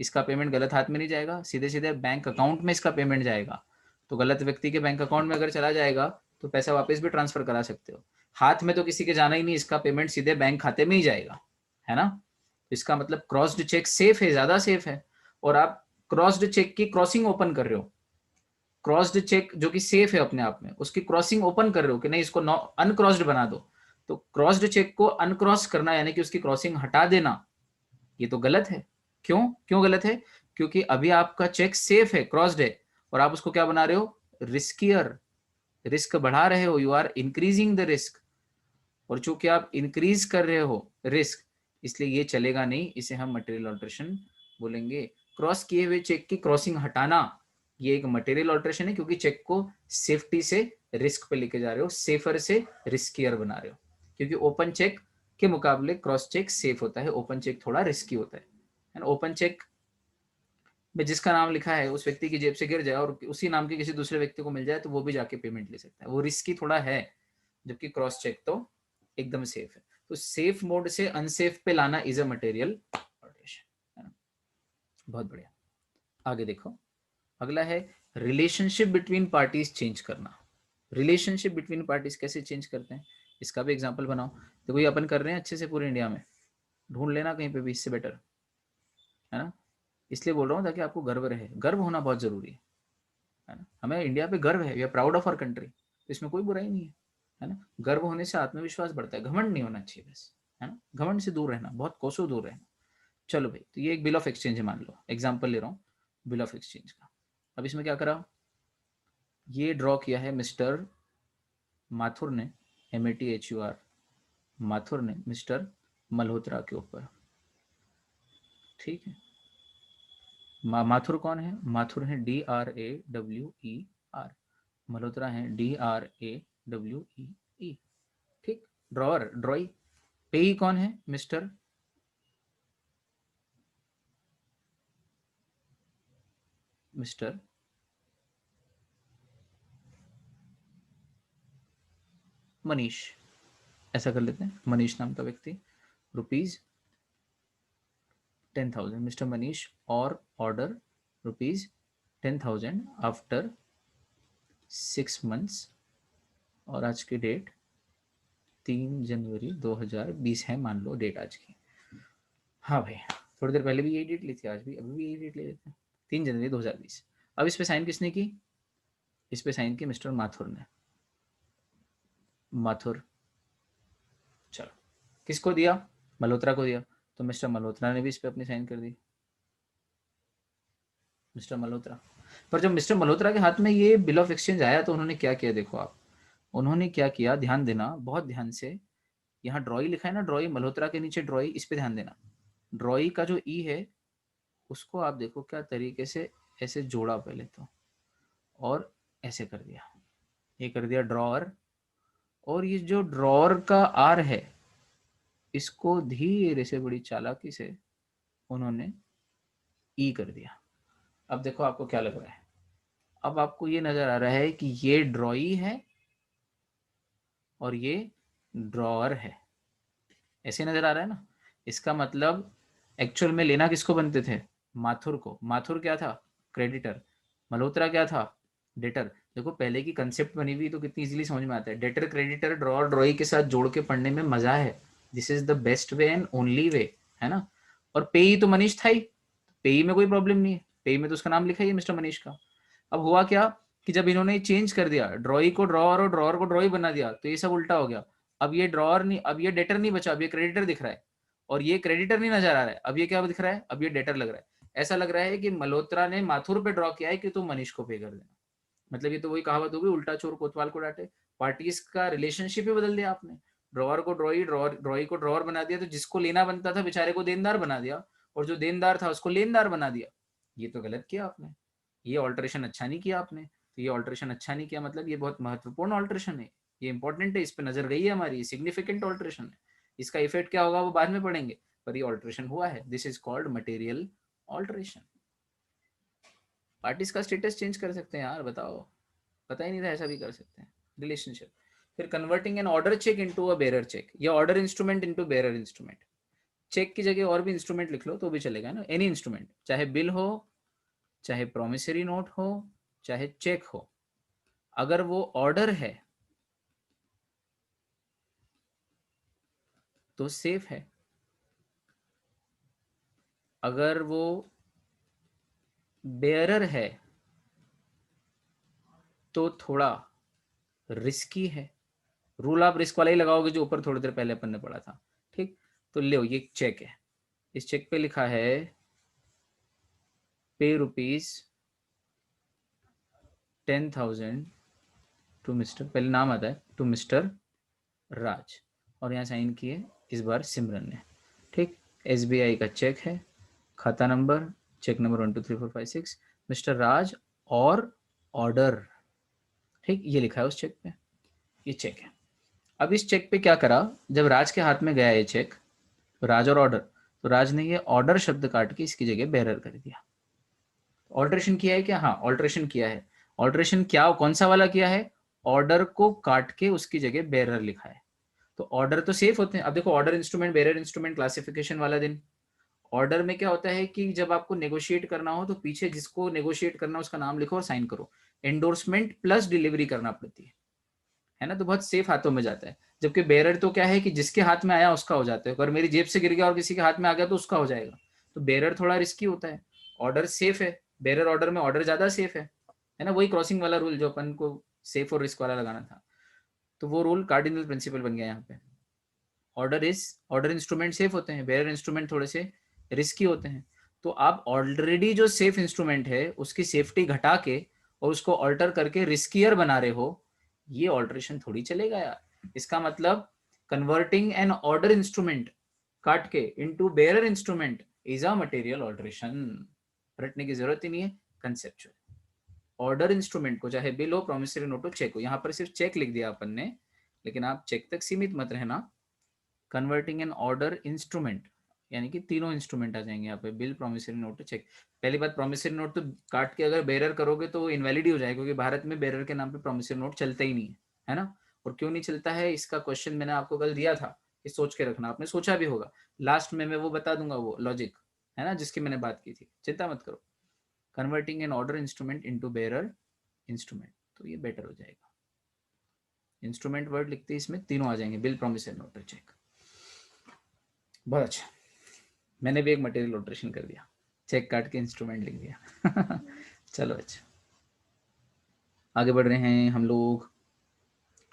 इसका पेमेंट गलत हाथ में नहीं जाएगा, सीधे सीधे बैंक अकाउंट में इसका पेमेंट जाएगा। तो गलत व्यक्ति के बैंक अकाउंट में अगर चला जाएगा तो पैसा वापस भी ट्रांसफर करा सकते हो। हाथ में तो किसी के जाना ही नहीं, इसका पेमेंट सीधे बैंक खाते में ही जाएगा, है ना। इसका मतलब क्रॉस्ड चेक सेफ है, ज्यादा सेफ है। और आप क्रॉस्ड चेक की क्रॉसिंग ओपन कर रहे हो, क्रॉस्ड चेक जो कि सेफ है अपने आप में, उसकी क्रॉसिंग ओपन कर रहे हो कि नहीं इसको अनक्रॉस्ड बना दो, तो क्रॉस्ड चेक को अनक्रॉस करना यानी कि उसकी क्रॉसिंग हटा देना, ये तो गलत है। क्यों क्यों गलत है? क्योंकि अभी आपका चेक सेफ है, क्रॉस्ड है, और आप उसको क्या बना रहे हो? रिस्कियर, रिस्क बढ़ा रहे हो, you are increasing the risk. और चूंकि आप इंक्रीज कर रहे हो रिस्क, इसलिए ये चलेगा नहीं, इसे हम मटेरियल ऑल्ट्रेशन बोलेंगे। क्रॉस किए हुए चेक की क्रॉसिंग हटाना, ये एक मटेरियल ऑल्ट्रेशन है, क्योंकि चेक को सेफ्टी से रिस्क पे लेके जा रहे हो, सेफर से रिस्कियर बना रहे हो। क्योंकि ओपन चेक के मुकाबले क्रॉस चेक सेफ होता है, ओपन चेक थोड़ा रिस्की होता है। एंड ओपन चेक में जिसका नाम लिखा है उस व्यक्ति की जेब से गिर जाए और उसी नाम के किसी दूसरे व्यक्ति को मिल जाए तो वो भी जाके पेमेंट ले सकता है, वो रिस्की थोड़ा है। जबकि क्रॉस चेक तो एकदम सेफ है। तो सेफ मोड से अनसेफ पे लाना इज अ मटेरियल ऑल्ट्रेशन, है ना। बहुत बढ़िया। आगे देखो, अगला है रिलेशनशिप बिटवीन पार्टीज चेंज करना। रिलेशनशिप बिटवीन पार्टीज कैसे चेंज करते हैं, इसका भी एग्जांपल बनाओ। तो ये अपन कर रहे हैं अच्छे से पूरे इंडिया में, ढूंढ लेना कहीं पे भी इससे बेटर, है ना। इसलिए बोल रहा हूँ ताकि आपको गर्व रहे, गर्व होना बहुत जरूरी है ना। हमें इंडिया पे गर्व है, we are proud of our country, तो इसमें कोई बुराई नहीं है ना। गर्व होने से आत्मविश्वास बढ़ता है, घमंड नहीं होना चाहिए बस, है ना। घमंड से दूर रहना, बहुत कोसों दूर रहना। चलो भाई, तो ये एक बिल ऑफ एक्सचेंज है, मान लो एग्जाम्पल ले रहा हूँ बिल ऑफ एक्सचेंज का। अब इसमें क्या करा, ये ड्रॉ किया है मिस्टर माथुर ने, MATHUR, माथुर ने मिस्टर मल्होत्रा के ऊपर, ठीक है। माथुर कौन है? माथुर है DRAWER, मल्होत्रा है DRAWEE, ठीक। ड्रॉअर, ड्रॉई। पेई कौन है? मिस्टर मिस्टर मनीष, ऐसा कर लेते हैं, मनीष नाम का व्यक्ति, ₹10,000, मिस्टर मनीष और ऑर्डर ₹10,000 आफ्टर 6 months, और आज की डेट 3 जनवरी 2020 है, मान लो डेट आज की। हाँ भाई, थोड़ी देर पहले भी यही डेट ली थी, आज भी अभी भी यही डेट ले लेते हैं, 3 जनवरी 2020। अब इस पे साइन किसने की? इस पे साइन की मिस्टर माथुर ने, माथुर। चलो, किसको दिया? मल्होत्रा को दिया, तो मिस्टर मल्होत्रा ने भी इस पे अपनी साइन कर दी, मिस्टर मल्होत्रा। पर जब मिस्टर मल्होत्रा के हाथ में ये बिल ऑफ एक्सचेंज आया तो उन्होंने क्या किया, देखो आप, उन्होंने क्या किया, ध्यान देना बहुत ध्यान से। यहाँ ड्रॉई लिखा है ना, ड्रॉई, मल्होत्रा के नीचे ड्रॉई, इस पे ध्यान देना। ड्रॉई का जो ई है उसको आप देखो क्या तरीके से ऐसे जोड़ा पहले तो, और ऐसे कर दिया, ये कर दिया ड्रॉअर। और ये जो ड्रॉअर का आर है, इसको धीरे से बड़ी चालाकी से उन्होंने ई कर दिया। अब देखो आपको क्या लग रहा है, अब आपको ये नजर आ रहा है कि ये ड्रॉई है और ये ड्रॉअर है, ऐसे नजर आ रहा है ना। इसका मतलब एक्चुअल में लेना किसको बनते थे? माथुर को। माथुर क्या था? क्रेडिटर। मल्होत्रा क्या था? डेटर। देखो पहले की कंसेप्ट बनी हुई तो कितनी इजीली समझ में आता है, डेटर क्रेडिटर ड्रॉअर ड्रॉई के साथ जोड़ के पढ़ने में मजा है, this is the best way and only way, है ना। और पेई तो मनीष था ही, पेई में कोई प्रॉब्लम नहीं है, पेई में तो उसका नाम लिखा ही है मिस्टर मनीष का। अब हुआ क्या कि जब इन्होंने चेंज कर दिया, ड्रॉई को ड्रॉअर और ड्रॉअर को ड्रॉई बना दिया, तो ये सब उल्टा हो गया। अब ये ड्रॉअर नहीं, अब ये डेटर नहीं बचा, अब ये क्रेडिटर दिख रहा है, और ये क्रेडिटर नहीं नजर आ रहा है, अब ये क्या दिख रहा है? अब ये डेटर लग रहा है। ऐसा लग रहा है कि मल्होत्रा ने माथुर पे ड्रॉ किया है कि तुम मनीष को पे कर देना। मतलब ये तो वही कहावत होगी, उल्टा चोर कोतवाल को डांटे। पार्टीज का रिलेशनशिप ही बदल दिया आपने, ड्रॉअर को ड्रॉई, ड्रॉई को ड्रॉअर बना दिया, तो जिसको लेना बनता था बेचारे को देनदार बना दिया, और जो देनदार था उसको लेनदार बना दिया। ये तो गलत किया आपने, ये ऑल्ट्रेशन अच्छा नहीं किया आपने। तो ये ऑल्ट्रेशन अच्छा नहीं किया मतलब ये बहुत महत्वपूर्ण ऑल्ट्रेशन है, ये इंपॉर्टेंट है, इस पर नजर गई है हमारी, सिग्निफिकेंट ऑल्ट्रेशन है। इसका इफेक्ट क्या होगा वो बाद में पढ़ेंगे, पर ये ऑल्ट्रेशन हुआ है, this is called material alteration. Parties का स्टेटस चेंज कर सकते हैं यार, बताओ, पता ही नहीं था ऐसा भी कर सकते हैं। रिलेशनशिप, फिर converting an order cheque into a bearer cheque, या order instrument into bearer instrument. Cheque की जगह और भी इंस्ट्रूमेंट लिख लो तो भी चलेगा ना, एनी इंस्ट्रूमेंट, चाहे बिल हो, चाहे प्रोमिसरी नोट हो, चाहे चेक हो, अगर वो ऑर्डर है तो सेफ है। अगर वो बेयरर है तो थोड़ा रिस्की है। रूल आप रिस्क वाला ही लगाओगे जो ऊपर थोड़ी देर पहले अपन ने पढ़ा था। ठीक, तो लो ये चेक है, इस चेक पे लिखा है पे ₹10,000 टू मिस्टर, पहले नाम आता है टू मिस्टर राज, और यहाँ साइन किए इस बार सिमरन ने। ठीक, SBI का चेक है, खाता नंबर चेक नंबर 123456 मिस्टर राज और ऑर्डर। ठीक, ये लिखा है उस चेक पे, ये चेक है। अब इस चेक पे क्या करा, जब राज के हाथ में गया ये चेक, तो राज और ऑर्डर, तो राज ने ये ऑर्डर शब्द काट के इसकी जगह बेरर कर दिया। ऑल्ट्रेशन किया है क्या? हाँ ऑल्ट्रेशन किया है। ऑल्ट्रेशन क्या, कौन सा वाला किया है? ऑर्डर को काट के उसकी जगह बेरर लिखा है। तो ऑर्डर तो सेफ होते हैं। अब देखो order instrument, bearer instrument, classification वाला दिन। ऑर्डर में क्या होता है कि जब आपको नेगोशिएट करना हो तो पीछे जिसको नेगोशिएट करना है उसका नाम लिखो और साइन करो। एंडोर्समेंट प्लस डिलीवरी करना पड़ती है ना, तो बहुत सेफ हाथों में जाता है। जबकि बेरर तो क्या है कि जिसके हाथ में आया उसका हो जाता है, अगर मेरी जेब से गिर गया और किसी के हाथ में आ गया तो उसका हो जाएगा। तो बेरर थोड़ा रिस्की होता है, ऑर्डर सेफ है। बेरर ऑर्डर में ऑर्डर ज्यादा सेफ है ना, वही क्रॉसिंग वाला रूल जो अपन को सेफ और रिस्क वाला लगाना था, तो वो रूल कार्डिनल प्रिंसिपल बन गया यहाँ पे। ऑर्डर इंस्ट्रूमेंट सेफ होते हैं, बेरर इंस्ट्रूमेंट थोड़े से रिस्की होते हैं। तो आप ऑलरेडी जो सेफ इंस्ट्रूमेंट है उसकी सेफ्टी घटा के और उसको ऑल्टर करके रिस्कियर बना रहे हो, ये ऑल्ट्रेशन थोड़ी चलेगा यार। इसका मतलब कन्वर्टिंग एन ऑर्डर इंस्ट्रूमेंट काट के into bearer instrument is a material alteration. रटने की जरूरत ही नहीं है, कंसेप्चुअल। ऑर्डर इंस्ट्रूमेंट को चाहे बिल हो, प्रोमिसरी नोट हो, चेक हो, यहाँ पर सिर्फ चेक लिख दिया अपन ने, लेकिन आप चेक तक सीमित मत रहना। कन्वर्टिंग एन ऑर्डर इंस्ट्रूमेंट यानी कि तीनों इंस्ट्रूमेंट आ जाएंगे यहाँ पे, बिल, प्रोमिसरी नोट, चेक। पहली बात, प्रोमिसरी नोट तो काट के अगर बेरर करोगे तो इनवैलिड ही हो जाएगा, क्योंकि भारत में बेरर के नाम पे प्रोमिसरी नोट चलता ही नहीं है ना। और क्यों नहीं चलता है इसका क्वेश्चन मैंने आपको कल दिया था, ये सोच के रखना, आपने सोचा भी होगा। लास्ट में मैं वो बता दूंगा, वो लॉजिक है ना जिसकी मैंने बात की थी, चिंता मत करो। Converting an order instrument into bearer instrument, तो ये बेटर हो जाएगा। इंस्ट्रूमेंट वर्ड लिखते ही इसमें तीनों आ जाएंगे, बिल, प्रोमिसरी नोट और चेक। बहुत अच्छा, मैंने भी एक मटेरियल ऑल्ट्रेशन कर दिया, चेक काट के इंस्ट्रूमेंट लिख दिया। चलो अच्छा, आगे बढ़ रहे हैं हम लोग।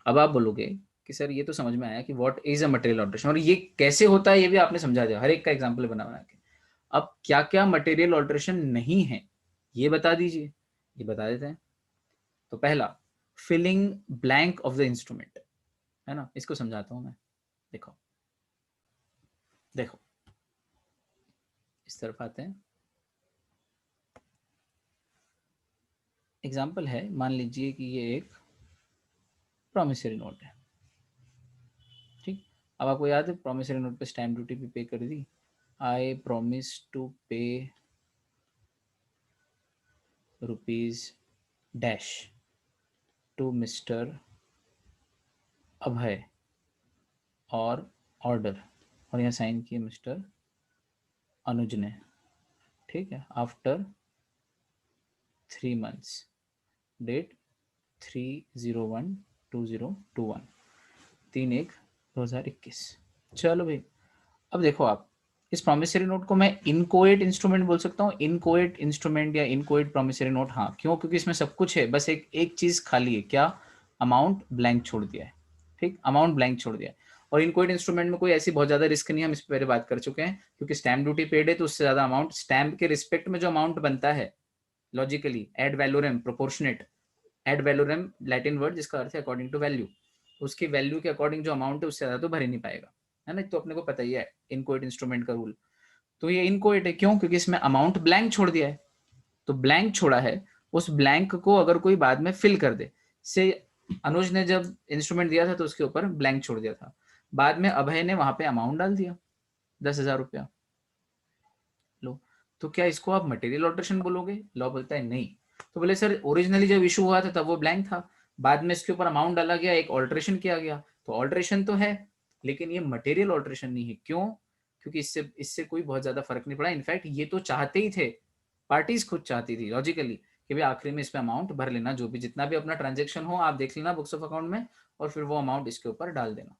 अब आप बोलोगे कि सर ये तो समझ में आया कि what is a material alteration, और ये कैसे होता है ये भी आपने समझा दिया, हर एक का एग्जाम्पल बना बना के। अब क्या क्या मटेरियल ऑल्ट्रेशन नहीं है ये बता दीजिए, ये बता देते हैं। तो पहला, filling blank of the instrument, है ना, इसको समझाता हूं मैं। देखो देखो, इस तरफ आते हैं। एग्जाम्पल है, मान लीजिए कि ये एक प्रॉमिसरी नोट है। ठीक, अब आपको याद है प्रॉमिसरी नोट पे स्टैम्प ड्यूटी भी पे कर दी। I promise to pay rupees dash to mister Abhay और ऑर्डर, और यहाँ साइन किए मिस्टर अनुज ने। ठीक है, आफ्टर 3 months, डेट 3/01/2021, 3/1/2021। चलो भाई, अब देखो आप, इस प्रोमिसरी नोट को मैं इनकोएट इंस्ट्रूमेंट बोल सकता हूँ, इनकोएट इंस्ट्रूमेंट या इनकोएट प्रोमिसरी नोट। हाँ क्यों? क्योंकि इसमें सब कुछ है, बस एक एक चीज खाली है, क्या? अमाउंट ब्लैंक छोड़ दिया है। ठीक, अमाउंट ब्लैंक छोड़ दिया है। और इनकोएट इंस्ट्रूमेंट में कोई ऐसी बहुत ज्यादा रिस्क नहीं है, हम इस पर पहले बात कर चुके हैं, क्योंकि स्टैम्प ड्यूटी पेड है तो उससे ज्यादा अमाउंट स्टैम्प के रिस्पेक्ट में जो अमाउंट बनता है logically ad valorem proportionate, ad valorem Latin word जिसका अर्थ है अकॉर्डिंग टू वैल्यू, उसकी वैल्यू के अकॉर्डिंग जो अमाउंट है उससे ज्यादा तो भर ही नहीं पाएगा, है ना। तो अपने को पता ही है इनकोएट इंस्ट्रूमेंट का रूल। तो ये इनकोएट है क्यों? क्योंकि इसमें अमाउंट ब्लैंक छोड़ दिया है। तो ब्लैंक छोड़ा है, उस ब्लैंक को अगर कोई बाद में फिल कर दे, से अनुज ने जब इंस्ट्रूमेंट दिया था तो उसके ऊपर ब्लैंक छोड़ दिया था, बाद में अभय ने वहां पे अमाउंट डाल दिया 10,000 रुपया। लो, तो क्या इसको आप मटेरियल ऑल्ट्रेशन बोलोगे? लॉ बोलता है नहीं। तो बोले सर ओरिजिनली जब इशू हुआ था तब वो ब्लैंक था, बाद में इसके ऊपर अमाउंट डाला गया, एक ऑल्ट्रेशन किया गया, तो ऑल्ट्रेशन तो है, लेकिन ये मटेरियल ऑल्ट्रेशन नहीं है। क्यों? क्योंकि इससे इससे कोई बहुत ज्यादा फर्क नहीं पड़ा। इनफैक्ट ये तो चाहते ही थे, पार्टीज खुद चाहती थी लॉजिकली कि भाई आखिरी में इस पे अमाउंट भर लेना, जो भी जितना भी अपना ट्रांजेक्शन हो आप देख लेना बुक्स ऑफ अकाउंट में, और फिर वो अमाउंट इसके ऊपर डाल देना।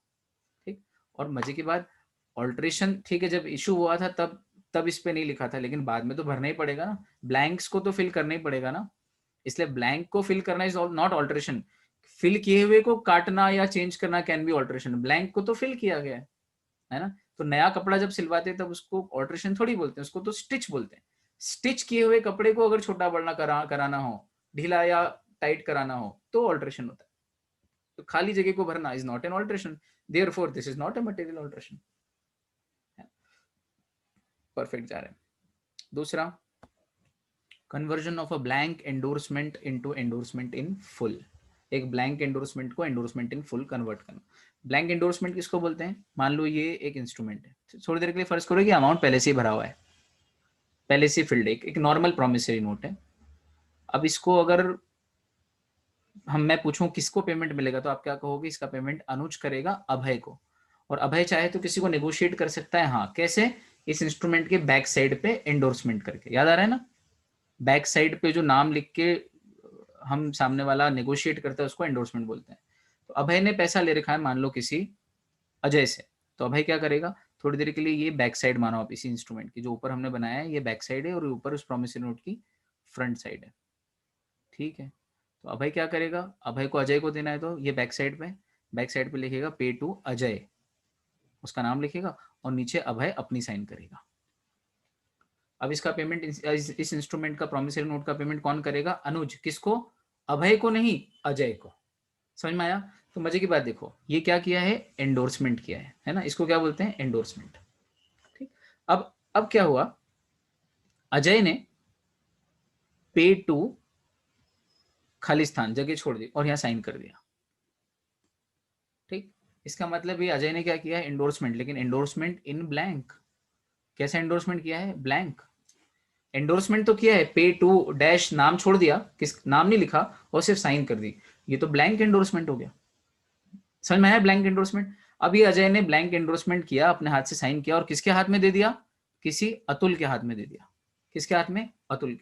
ठीक, और मजे की बात, ऑल्ट्रेशन ठीक है जब इशू हुआ था तब तब इस पे नहीं लिखा था, लेकिन बाद में तो भरना ही पड़ेगा ना, ब्लैंक्स को तो फिल करना ही पड़ेगा ना, इसलिए ब्लैंक को फिल करना इज नॉट ऑल्ट्रेशन। फिल किए हुए को काटना या चेंज करना कैन बी ऑल्ट्रेशन, ब्लैंक को तो फिल किया गया है ना। तो नया कपड़ा जब सिलवाते हैं तब उसको ऑल्ट्रेशन थोड़ी बोलते हैं, उसको तो स्टिच बोलते हैं। स्टिच किए हुए कपड़े को अगर छोटा बड़ा कराना हो, ढीला या टाइट कराना हो, तो ऑल्ट्रेशन होता है। तो खाली जगह को भरना is not an alteration, therefore this is not a material alteration. Perfect जा रहे हैं। दूसरा, conversion of a blank endorsement into endorsement in full. एक ब्लैंक एंडोर्समेंट को एंडोर्समेंट इन फुल कन्वर्ट करना। ब्लैंक एंडोर्समेंट किसको बोलते हैं? मान लो ये एक इंस्ट्रूमेंट है, थोड़ी देर के लिए फर्ज करो कि अमाउंट पहले से ही भरा हुआ है, पहले से फिल्ड, एक नॉर्मल प्रोमिसरी नोट है। अब इसको अगर मैं पूछूं किसको पेमेंट मिलेगा, तो आप क्या कहोगे? इसका पेमेंट अनुज करेगा अभय को, और अभय चाहे तो किसी को नेगोशिएट कर सकता है। हाँ, कैसे? इस इंस्ट्रूमेंट के बैक साइड पे एंडोर्समेंट करके, याद आ रहा है ना, बैक साइड पे जो नाम लिख के हम सामने वाला नेगोशिएट करता है उसको एंडोर्समेंट बोलते हैं। तो अभय ने पैसा ले रखा है मान लो किसी अजय से, तो अभय क्या करेगा? थोड़ी देर के लिए ये बैक साइड मानो आप इसी इंस्ट्रूमेंट की, जो ऊपर हमने बनाया है ये बैक साइड है और ऊपर उस प्रोमिसरी नोट की फ्रंट साइड है, ठीक है। तो अभय क्या करेगा? अभय को अजय को देना है, तो ये बैक साइड पे लिखेगा पे टू अजय, उसका नाम लिखेगा, और नीचे अभय अपनी साइन करेगा। अब इसका पेमेंट इस इंस्ट्रूमेंट का प्रोमिसरी नोट का पेमेंट कौन करेगा? अनुज। किसको? अभय को नहीं, अजय को। समझ में आया? तो मजे की बात देखो, ये क्या किया है? एंडोर्समेंट किया है ना, इसको क्या बोलते हैं? एंडोर्समेंट। ठीक। अब क्या हुआ? अजय ने पे टू खालिस्तान जगह छोड़ दी और यहां साइन कर दिया, ठीक। इसका मतलब ये अजय ने क्या किया है? एंडोर्समेंट, लेकिन एंडोर्समेंट इन ब्लैंक। कैसा एंडोर्समेंट किया है? ब्लैंक। एंडोर्समेंट तो किया है, पे टू डैश नाम छोड़ दिया, किस नाम नहीं लिखा और सिर्फ साइन कर दी, ये तो ब्लैंक एंडोर्समेंट हो गया। समझ में आया? Blank endorsement. अब ये अजय ने ब्लैंक एंडोर्समेंट किया, अपने हाथ से साइन किया और किसके हाथ में दे दिया? किसी अतुल के हाथ में दे दिया। किसके हाथ में? अतुल।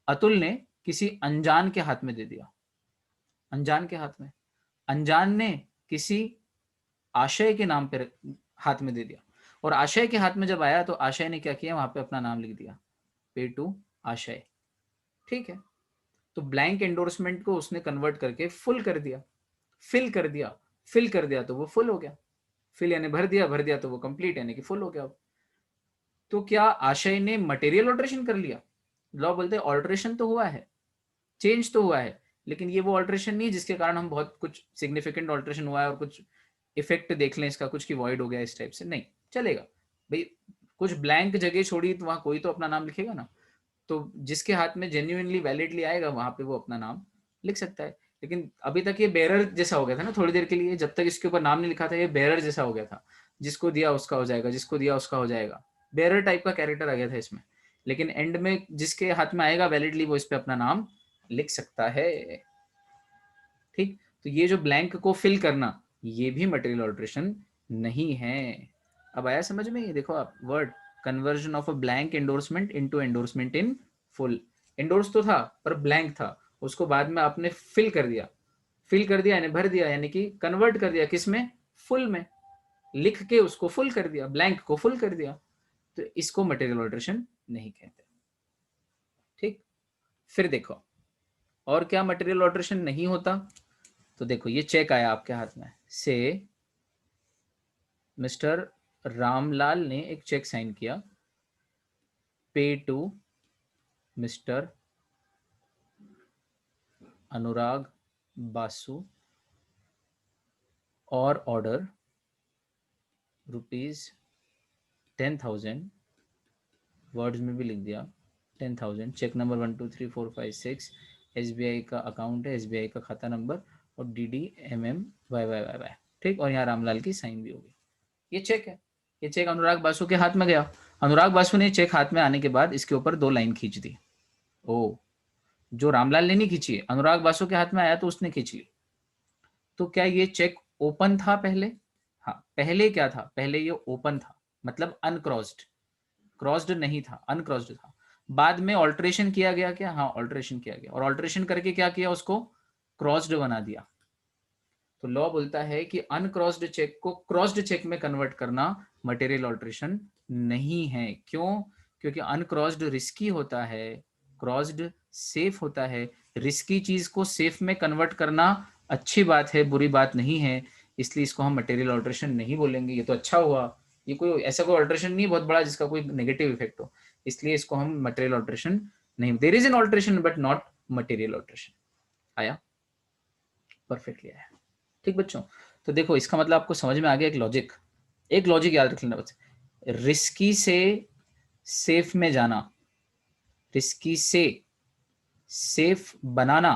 अतुल ने किसी अनजान के हाथ में दे दिया, अनजान के हाथ में। अनजान ने किसी आशय के नाम पर हाथ में दे दिया, और आशय के हाथ में जब आया तो आशय ने क्या किया? वहां पे अपना नाम लिख दिया, पे टू आशय, ठीक है। तो ब्लैंक एंडोर्समेंट को उसने कन्वर्ट करके फुल कर दिया, फिल कर दिया, फिल कर दिया तो वो फुल हो गया। फिल यानी भर दिया, भर दिया तो वो कंप्लीट यानी कि फुल हो गया। तो क्या आशय ने मटेरियल ऑल्ट्रेशन कर लिया? लॉ बोलते हैं ऑल्ट्रेशन तो हुआ है, चेंज तो हुआ है, लेकिन ये वो ऑल्ट्रेशन नहीं है जिसके कारण हम बहुत कुछ सिग्निफिकेंट ऑल्ट्रेशन हुआ है और कुछ इफेक्ट देख लें इसका, कुछ की वॉइड हो गया इस टाइप से, नहीं चलेगा भाई। कुछ ब्लैंक जगह छोड़ी तो वहां कोई तो अपना नाम लिखेगा ना, तो जिसके हाथ में जेन्युइनली वैलिडली आएगा वहां पे वो अपना नाम लिख सकता है। लेकिन अभी तक ये बेरर जैसा हो गया था ना, थोड़ी देर के लिए जब तक इसके ऊपर नाम नहीं लिखा था ये बेरर जैसा हो गया था, जिसको दिया उसका हो जाएगा, जिसको दिया उसका हो जाएगा, बेरर टाइप का कैरेक्टर आ गया था इसमें। लेकिन एंड में जिसके हाथ में आएगा वैलिडली वो इस पे अपना नाम लिख सकता है, ठीक। तो ये जो ब्लैंक को फिल करना ये भी मटेरियल ऑल्ट्रेशन नहीं है। अब आया समझ में? ये देखो आप word, conversion of a blank endorsement into endorsement in full. Endorse तो था पर ब्लैंक था, उसको बाद में आपने फिल कर दिया, फिल कर दिया यानी भर दिया, यानी कि कन्वर्ट कर दिया किसमें? फुल में। लिख के उसको फुल कर दिया, ब्लैंक को फुल कर दिया, तो इसको मटेरियल ऑल्ट्रेशन नहीं कहते, ठीक। फिर देखो और क्या मटेरियल ऑल्ट्रेशन नहीं होता। तो देखो ये चेक आया आपके हाथ में से, मिस्टर रामलाल ने एक चेक साइन किया, पे टू मिस्टर अनुराग बासु और ऑर्डर ₹10,000, वर्ड्स में भी लिख दिया 10,000। चेक नंबर 123456, SBI का अकाउंट है, SBI का खाता नंबर और DDMMYYYY, ठीक। और यहाँ रामलाल की साइन भी होगी। ये चेक है, ये चेक अनुराग बासु के हाथ में गया। अनुराग बासु ने चेक हाथ में आने के बाद इसके ऊपर 2 लाइन खींच दी। ओ, जो रामलाल ने नहीं खींची, अनुराग बासु के हाथ में आया तो उसने खींच ली। तो क्या ये चेक ओपन था पहले? हाँ, पहले क्या था? पहले ये ओपन था, मतलब अनक्रॉस्ड, क्रॉस्ड नहीं था, अनक्रॉस्ड था। बाद में ऑल्ट्रेशन किया गया क्या? हाँ, ऑल्ट्रेशन किया गया, और ऑल्ट्रेशन करके क्या किया? उसको क्रॉस्ड बना दिया। तो लॉ बोलता है कि अनक्रॉस्ड चेक को क्रॉस्ड चेक में कन्वर्ट करना मटेरियल ऑल्ट्रेशन नहीं है। क्यों? क्योंकि अनक्रॉस्ड रिस्की होता है, क्रॉस्ड सेफ होता है। रिस्की चीज को सेफ में कन्वर्ट करना अच्छी बात है, बुरी बात नहीं है, इसलिए इसको हम मटेरियल ऑल्ट्रेशन नहीं बोलेंगे। ये तो अच्छा हुआ, ये कोई ऐसा कोई ऑल्ट्रेशन नहीं बहुत बड़ा जिसका कोई नेगेटिव इफेक्ट हो, इसलिए इसको हम मटेरियल ऑल्ट्रेशन नहीं, there is an alteration but not material alteration. आया? परफेक्टली आया। ठीक बच्चों, तो देखो इसका मतलब आपको समझ में आ गया एक लॉजिक। एक लॉजिक याद रख लेना बच्चे, रिस्की से सेफ में जाना, रिस्की से safe banana,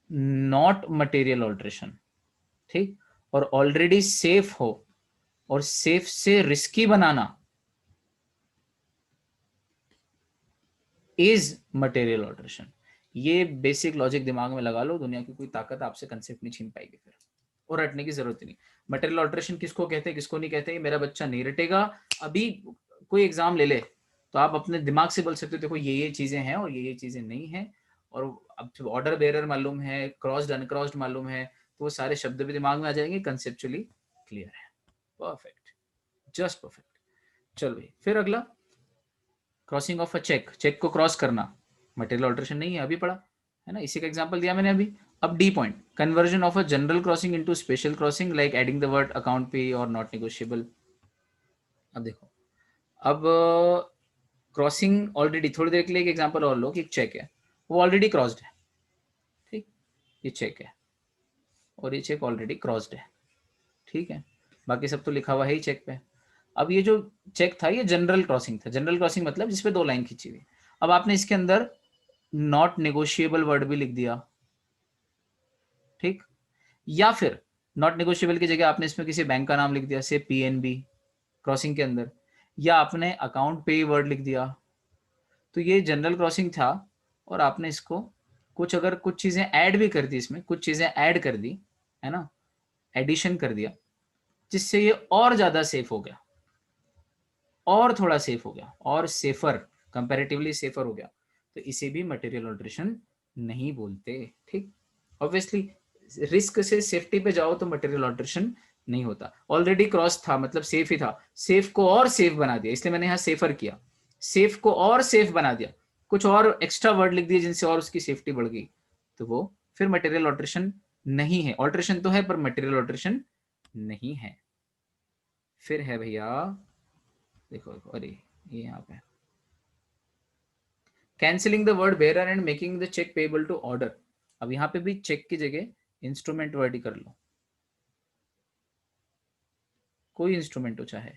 not material alteration. ठीक, और ऑलरेडी सेफ हो और सेफ से risky banana is material alteration. ये बेसिक लॉजिक दिमाग में लगा लो, दुनिया की कोई ताकत आपसे कंसेप्ट नहीं छीन पाएगी फिर, और रटने की जरूरत ही नहीं। मटेरियल ऑल्ट्रेशन किसको कहते हैं किसको नहीं कहते, मेरा बच्चा नहीं रटेगा। अभी कोई एग्जाम ले ले तो आप अपने दिमाग से बोल सकते हो देखो ये चीजें हैं और ये चीजें नहीं है, और अब ऑर्डर बेरर मालूम है, क्रॉस्ड अनक्रॉस्ड मालूम है, तो वो सारे शब्द भी दिमाग में आ जाएंगे, कंसेप्चुअली क्लियर है। Perfect, just perfect. चलो भाई, फिर अगला crossing of a cheque, cheque को क्रॉस करना मटेरियल ऑल्ट्रेशन नहीं है, अभी पढ़ा है ना, इसी का एग्जांपल दिया मैंने अभी। अब D point, conversion of a general crossing into special crossing like adding the word account पे और नॉट नेगोशिएबल। अब देखो, अब क्रॉसिंग ऑलरेडी, थोड़ी देर के लिए एक एग्जांपल और लो कि एक चेक है, वो ऑलरेडी क्रॉस्ड है। ठीक, ये चेक है और ये चेक ऑलरेडी क्रॉस्ड है। ठीक है, बाकी सब तो लिखा हुआ है ही चेक पे। अब ये जो चेक था ये जनरल क्रॉसिंग था, जनरल क्रॉसिंग मतलब जिसपे 2 लाइन खींची हुई। अब आपने इसके अंदर नॉट नेगोशिएबल वर्ड भी लिख दिया। ठीक, या फिर नॉट नेगोशिएबल की जगह आपने इसमें किसी बैंक का नाम लिख दिया, से पीएनबी क्रॉसिंग के अंदर, या आपने अकाउंट पे वर्ड लिख दिया। तो ये जनरल क्रॉसिंग था और आपने इसको कुछ, अगर कुछ चीजें ऐड भी कर दी, इसमें कुछ चीजें ऐड कर दी है ना, एडिशन कर दिया, जिससे ये और ज्यादा सेफ हो गया, और थोड़ा सेफ हो गया, और सेफर, कंपैरेटिवली सेफर हो गया, तो इसे भी मटेरियल ऑल्ट्रेशन नहीं बोलते। ठीक, ऑब्वियसली रिस्क से सेफ्टी पे जाओ तो मटेरियल ऑल्ट्रेशन नहीं होता। ऑलरेडी क्रॉस था मतलब सेफ ही था, सेफ को और सेफ बना दिया, इसलिए मैंने यहाँ सेफर किया, सेफ को और सेफ बना दिया, कुछ और एक्स्ट्रा वर्ड लिख दिए जिनसे और उसकी सेफ्टी बढ़ गई, तो वो फिर मटेरियल ऑल्ट्रेशन नहीं है। ऑल्ट्रेशन तो है पर मटेरियल ऑल्ट्रेशन नहीं है। फिर है भैया, देखो देखो, अरे ये यहाँ पे cancelling the word bearer and making the cheque payable to order. अब यहाँ पे भी चेक की जगह इंस्ट्रूमेंट वर्ड ही कर लो, कोई इंस्ट्रूमेंट हो चाहे,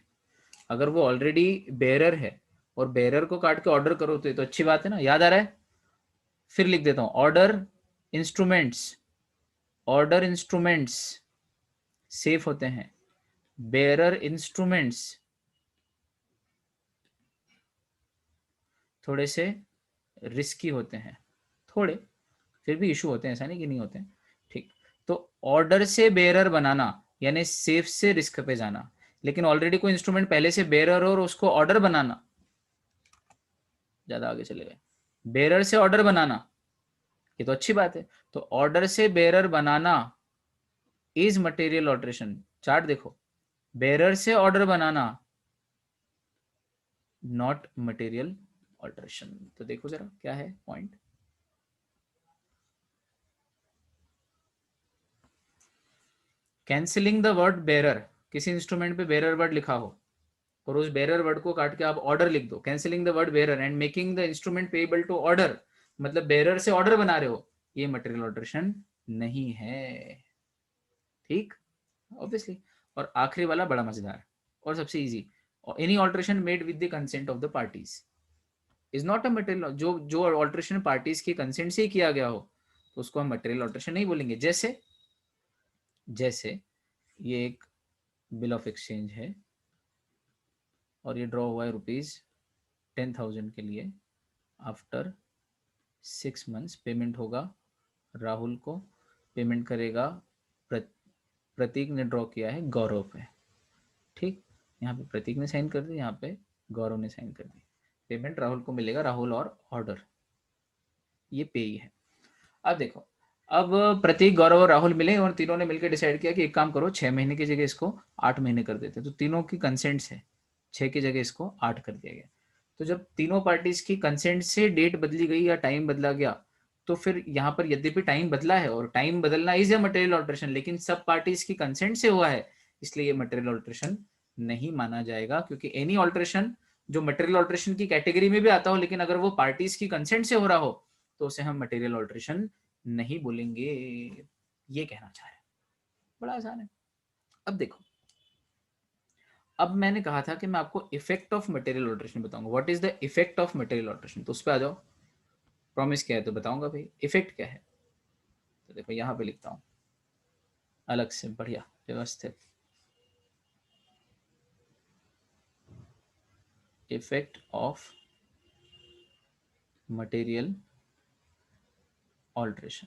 अगर वो ऑलरेडी बेरर है और बेरर को काट के ऑर्डर करो तो ये तो अच्छी बात है ना, याद आ रहा है? फिर लिख देता हूं, order instruments, order instruments safe होते हैं, बेरर इंस्ट्रूमेंट्स थोड़े से रिस्की होते हैं, थोड़े, फिर भी इशू होते हैं, ऐसा नहीं कि नहीं होते हैं। ठीक, तो ऑर्डर से बेरर बनाना यानी सेफ से रिस्क पे जाना, लेकिन ऑलरेडी कोई इंस्ट्रूमेंट पहले से बेरर और उसको ऑर्डर बनाना, ज्यादा आगे चले गए, बेरर से ऑर्डर बनाना, ये तो अच्छी बात है। तो ऑर्डर से bearer banana is material alteration. Chart देखो, बेरर से order banana not material alteration. तो देखो जरा क्या है point, cancelling the word bearer, किसी इंस्ट्रूमेंट पे बेरर वर्ड लिखा हो और उस बेरर वर्ड को काट के आप ऑर्डर लिख दो, cancelling the word bearer and making the instrument payable to order, मतलब बेरर से ऑर्डर बना रहे हो, ये मटेरियल ऑल्ट्रेशन नहीं है। ठीक, ऑब्वियसली। और आखिरी वाला बड़ा मजेदार और सबसे easy, any alteration made with the consent of the parties is not a material. जो ऑल्ट्रेशन पार्टीज के कंसेंट से ही किया गया हो तो उसको हम मटेरियल ऑल्ट्रेशन नहीं बोलेंगे। जैसे जैसे ये एक बिल ऑफ एक्सचेंज है और ये ड्रॉ हुआ है ₹10,000 के लिए, आफ्टर 6 months पेमेंट होगा राहुल को, पेमेंट करेगा प्रतीक ने ड्रॉ किया है गौरव पे। ठीक, यहाँ पे प्रतीक ने साइन कर दी, यहाँ पे गौरव ने साइन कर दी, पेमेंट राहुल को मिलेगा, राहुल और ऑर्डर, ये पे ही है। अब देखो, अब प्रतीक, गौरव और राहुल मिले और तीनों ने मिलकर डिसाइड किया कि एक काम करो, 6 महीने की जगह इसको 8 महीने कर देते, तो तीनों की कंसेंट्स है, 6 की जगह इसको 8 कर दिया गया। तो जब तीनों पार्टीज की कंसेंट से डेट बदली गई या टाइम बदला गया, तो फिर यहाँ पर यद्यपि टाइम बदला है और टाइम बदलना इज ए मटेरियल ऑल्ट्रेशन, लेकिन सब पार्टीज की कंसेंट से हुआ है, इसलिए ये मटेरियल ऑल्ट्रेशन नहीं माना जाएगा। क्योंकि एनी ऑल्ट्रेशन जो मटेरियल ऑल्ट्रेशन की कैटेगरी में भी आता हो, लेकिन अगर वो पार्टीज की कंसेंट से हो रहा हो तो उसे हम मटेरियल ऑल्ट्रेशन नहीं बोलेंगे। ये कहना चाह रहे हैं, बड़ा आसान है। अब देखो, अब मैंने कहा था कि मैं आपको इफेक्ट ऑफ मटेरियल ऑल्ट्रेशन बताऊंगा। What is the effect of material alteration, तो उस पर आ जाओ। प्रॉमिस क्या है तो बताऊंगा भाई, इफेक्ट क्या है। तो देखो यहाँ पे लिखता हूँ अलग से, बढ़िया व्यवस्थित। इफेक्ट ऑफ मटेरियल ऑल्ट्रेशन,